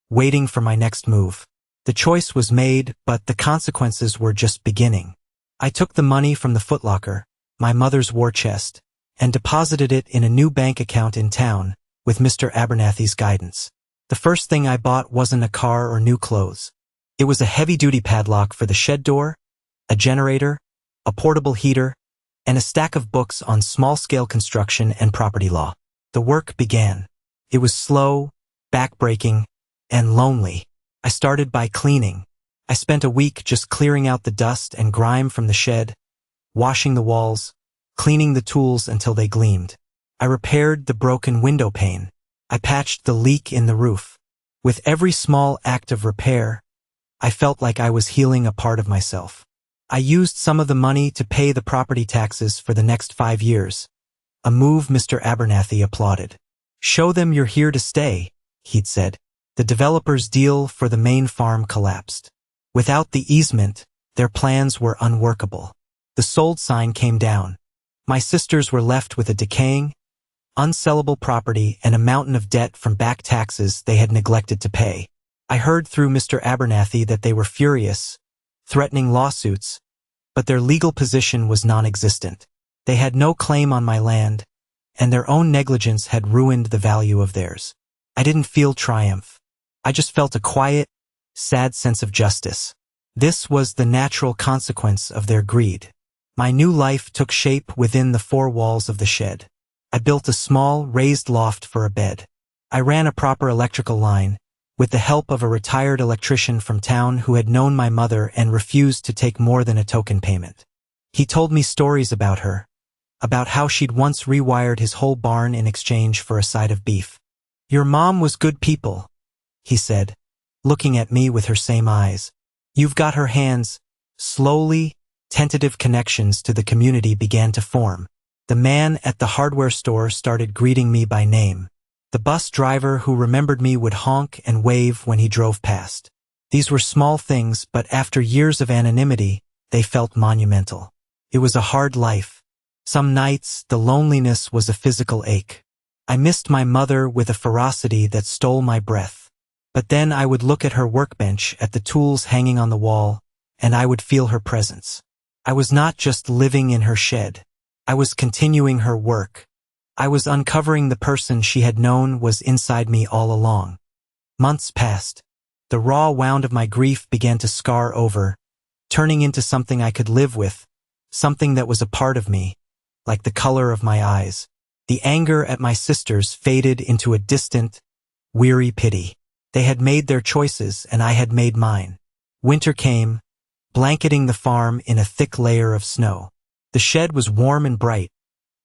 waiting for my next move. The choice was made, but the consequences were just beginning. I took the money from the footlocker, my mother's war chest, and deposited it in a new bank account in town, with Mr. Abernathy's guidance. The first thing I bought wasn't a car or new clothes. It was a heavy-duty padlock for the shed door, a generator, a portable heater, and a stack of books on small-scale construction and property law. The work began. It was slow, back-breaking, and lonely. I started by cleaning. I spent a week just clearing out the dust and grime from the shed, washing the walls, cleaning the tools until they gleamed. I repaired the broken window pane. I patched the leak in the roof. With every small act of repair, I felt like I was healing a part of myself. I used some of the money to pay the property taxes for the next 5 years, a move Mr. Abernathy applauded. "Show them you're here to stay," he'd said. The developer's deal for the main farm collapsed. Without the easement, their plans were unworkable. The sold sign came down. My sisters were left with a decaying, unsellable property and a mountain of debt from back taxes they had neglected to pay. I heard through Mr. Abernathy that they were furious, threatening lawsuits, but their legal position was non-existent. They had no claim on my land, and their own negligence had ruined the value of theirs. I didn't feel triumph. I just felt a quiet, sad sense of justice. This was the natural consequence of their greed. My new life took shape within the four walls of the shed. I built a small, raised loft for a bed. I ran a proper electrical line, with the help of a retired electrician from town who had known my mother and refused to take more than a token payment. He told me stories about her, about how she'd once rewired his whole barn in exchange for a side of beef. "Your mom was good people," he said, looking at me with her same eyes. "You've got her hands." Slowly, tentative connections to the community began to form. The man at the hardware store started greeting me by name. The bus driver who remembered me would honk and wave when he drove past. These were small things, but after years of anonymity, they felt monumental. It was a hard life. Some nights, the loneliness was a physical ache. I missed my mother with a ferocity that stole my breath. But then I would look at her workbench, at the tools hanging on the wall, and I would feel her presence. I was not just living in her shed. I was continuing her work. I was uncovering the person she had known was inside me all along. Months passed. The raw wound of my grief began to scar over, turning into something I could live with, something that was a part of me, like the color of my eyes. The anger at my sisters faded into a distant, weary pity. They had made their choices and I had made mine. Winter came, blanketing the farm in a thick layer of snow. The shed was warm and bright,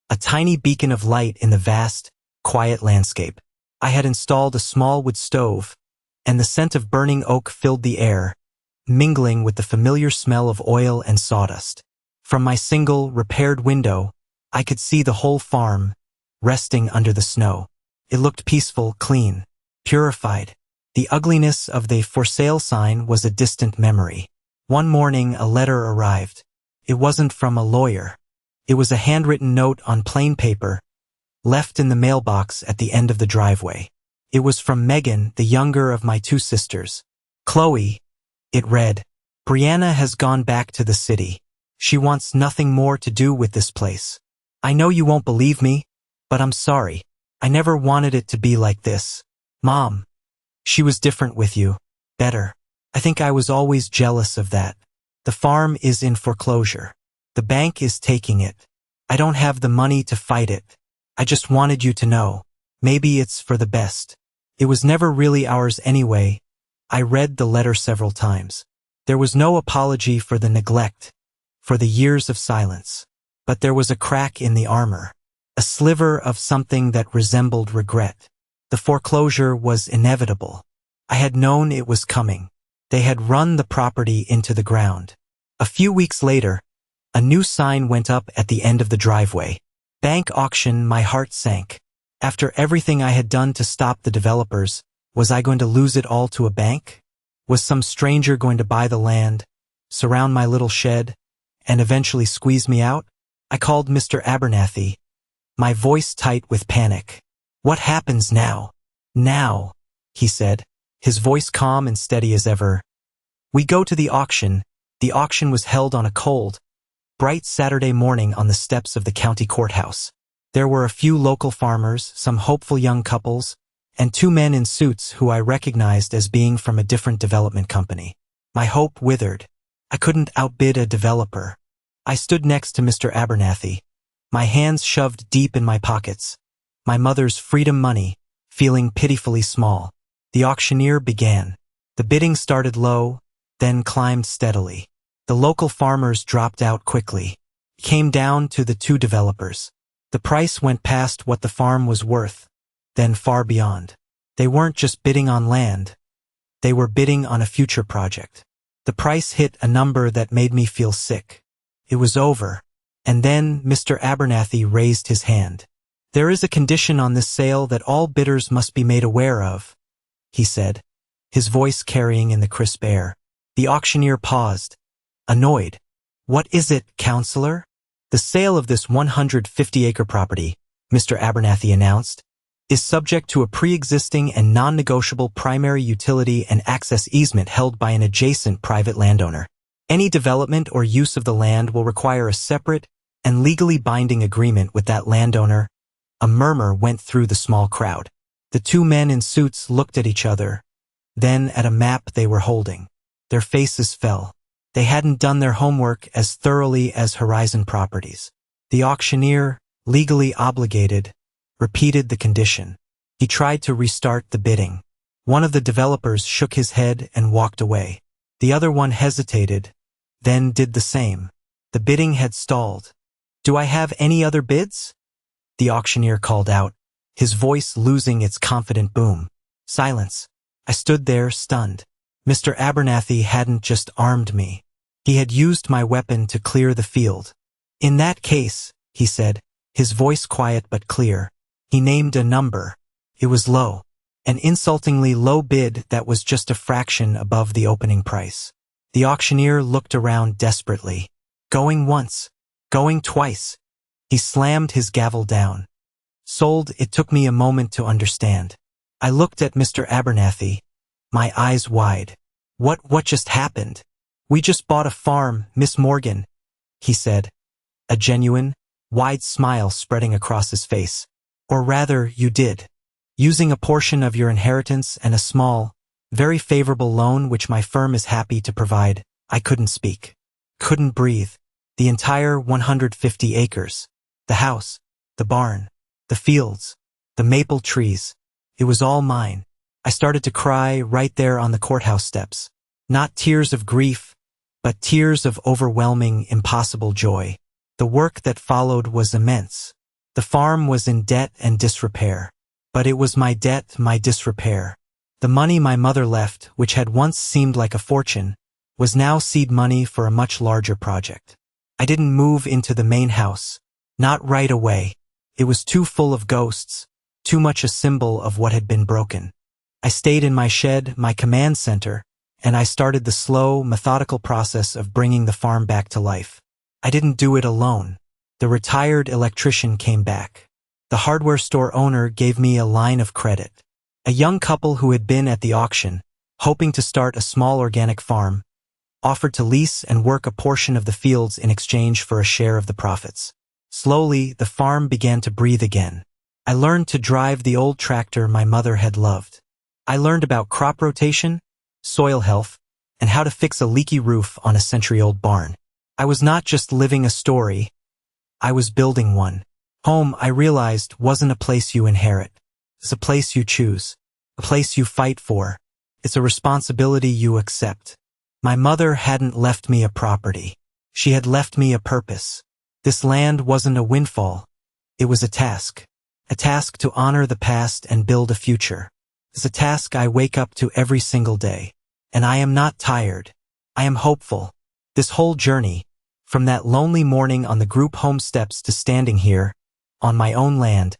a tiny beacon of light in the vast, quiet landscape. I had installed a small wood stove, and the scent of burning oak filled the air, mingling with the familiar smell of oil and sawdust. From my single, repaired window, I could see the whole farm, resting under the snow. It looked peaceful, clean, purified. The ugliness of the "for sale" sign was a distant memory. One morning, a letter arrived. It wasn't from a lawyer. It was a handwritten note on plain paper, left in the mailbox at the end of the driveway. It was from Megan, the younger of my two sisters. "Chloe," it read, "Brianna has gone back to the city. She wants nothing more to do with this place. I know you won't believe me, but I'm sorry. I never wanted it to be like this. Mom, she was different with you. Better. I think I was always jealous of that. The farm is in foreclosure. The bank is taking it. I don't have the money to fight it. I just wanted you to know. Maybe it's for the best. It was never really ours anyway." I read the letter several times. There was no apology for the neglect, for the years of silence. But there was a crack in the armor, a sliver of something that resembled regret. The foreclosure was inevitable. I had known it was coming. They had run the property into the ground. A few weeks later, a new sign went up at the end of the driveway. "Bank auction." My heart sank. After everything I had done to stop the developers, was I going to lose it all to a bank? Was some stranger going to buy the land, surround my little shed, and eventually squeeze me out? I called Mr. Abernathy, my voice tight with panic. "What happens now?" "Now," he said, his voice calm and steady as ever. "We go to the auction." The auction was held on a cold, bright Saturday morning on the steps of the county courthouse. There were a few local farmers, some hopeful young couples, and two men in suits who I recognized as being from a different development company. My hope withered. I couldn't outbid a developer. I stood next to Mr. Abernathy, my hands shoved deep in my pockets, my mother's freedom money, feeling pitifully small. The auctioneer began. The bidding started low, then climbed steadily. The local farmers dropped out quickly. It came down to the two developers. The price went past what the farm was worth, then far beyond. They weren't just bidding on land. They were bidding on a future project. The price hit a number that made me feel sick. It was over. And then Mr. Abernathy raised his hand. "There is a condition on this sale that all bidders must be made aware of," he said, his voice carrying in the crisp air. The auctioneer paused, annoyed. "What is it, counselor?" "The sale of this 150-acre property," Mr. Abernathy announced, "is subject to a pre-existing and non-negotiable primary utility and access easement held by an adjacent private landowner. Any development or use of the land will require a separate and legally binding agreement with that landowner A murmur went through the small crowd. The two men in suits looked at each other, then at a map they were holding. Their faces fell. They hadn't done their homework as thoroughly as Horizon Properties. The auctioneer, legally obligated, repeated the condition. He tried to restart the bidding. One of the developers shook his head and walked away. The other one hesitated, then did the same. The bidding had stalled. "Do I have any other bids?" The auctioneer called out, his voice losing its confident boom. Silence. I stood there, stunned. Mr. Abernathy hadn't just armed me. He had used my weapon to clear the field. "In that case," he said, his voice quiet but clear. He named a number. It was low. An insultingly low bid that was just a fraction above the opening price. The auctioneer looked around desperately. Going once. Going twice. He slammed his gavel down. Sold. It took me a moment to understand. I looked at Mr. Abernathy, my eyes wide. What just happened? "We just bought a farm, Miss Morgan," he said, a genuine, wide smile spreading across his face. "Or rather, you did. Using a portion of your inheritance and a small, very favorable loan which my firm is happy to provide." I couldn't speak. Couldn't breathe. The entire 150 acres. The house, the barn, the fields, the maple trees. It was all mine. I started to cry right there on the courthouse steps. Not tears of grief, but tears of overwhelming, impossible joy. The work that followed was immense. The farm was in debt and disrepair. But it was my debt, my disrepair. The money my mother left, which had once seemed like a fortune, was now seed money for a much larger project. I didn't move into the main house. Not right away. It was too full of ghosts, too much a symbol of what had been broken. I stayed in my shed, my command center, and I started the slow, methodical process of bringing the farm back to life. I didn't do it alone. The retired electrician came back. The hardware store owner gave me a line of credit. A young couple who had been at the auction, hoping to start a small organic farm, offered to lease and work a portion of the fields in exchange for a share of the profits. Slowly, the farm began to breathe again. I learned to drive the old tractor my mother had loved. I learned about crop rotation, soil health, and how to fix a leaky roof on a century-old barn. I was not just living a story, I was building one. Home, I realized, wasn't a place you inherit. It's a place you choose, a place you fight for. It's a responsibility you accept. My mother hadn't left me a property. She had left me a purpose. This land wasn't a windfall. It was a task to honor the past and build a future. It's a task I wake up to every single day. And I am not tired. I am hopeful. This whole journey, from that lonely morning on the group home steps to standing here, on my own land,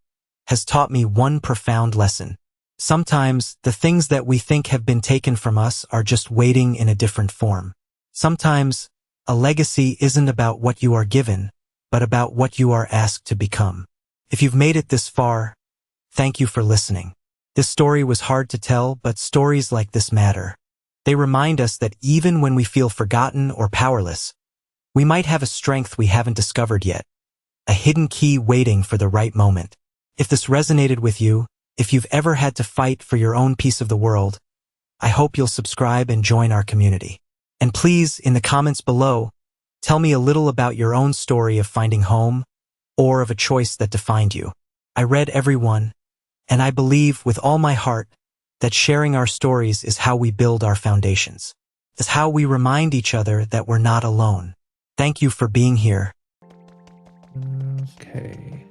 has taught me one profound lesson. Sometimes, the things that we think have been taken from us are just waiting in a different form. Sometimes, a legacy isn't about what you are given, but about what you are asked to become. If you've made it this far, thank you for listening. This story was hard to tell, but stories like this matter. They remind us that even when we feel forgotten or powerless, we might have a strength we haven't discovered yet, a hidden key waiting for the right moment. If this resonated with you, if you've ever had to fight for your own piece of the world, I hope you'll subscribe and join our community. And please, in the comments below, tell me a little about your own story of finding home or of a choice that defined you. I read every one, and I believe with all my heart that sharing our stories is how we build our foundations. It's how we remind each other that we're not alone. Thank you for being here. Okay.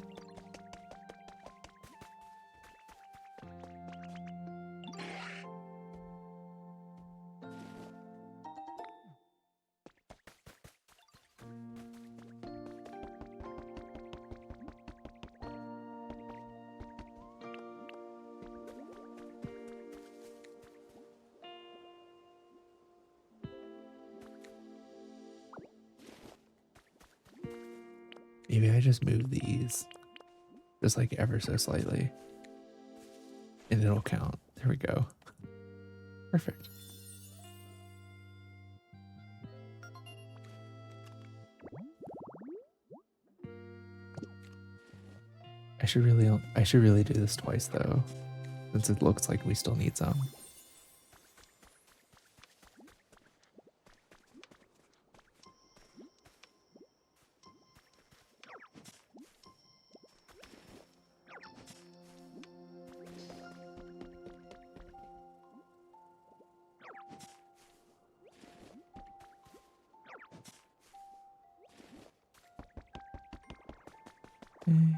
Maybe I just move these just like ever so slightly and it'll count. There we go. Perfect. I should really do this twice though, since it looks like we still need some. Okay.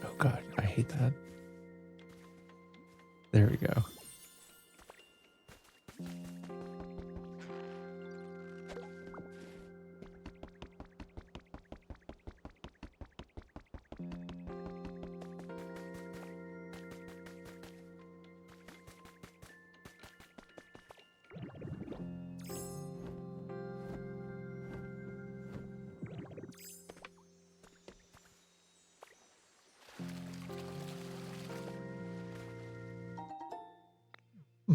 Oh god, I hate that. There we go. Hmm.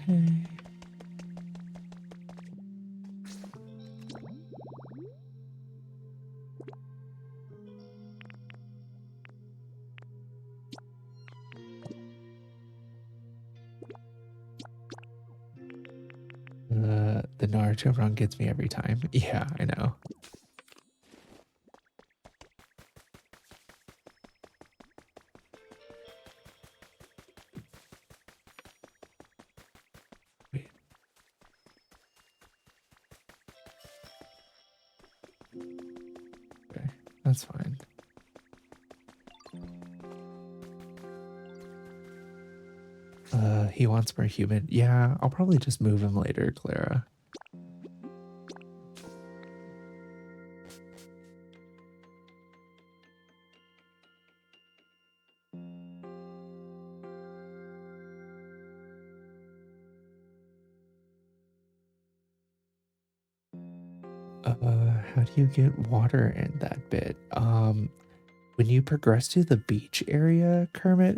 Okay. The Naruto run gets me every time. Yeah, I know. Wait. Okay, that's fine. He wants more human. Yeah, I'll probably just move him later, Clara. How do you get water in that bit? When you progress to the beach area, Kermit,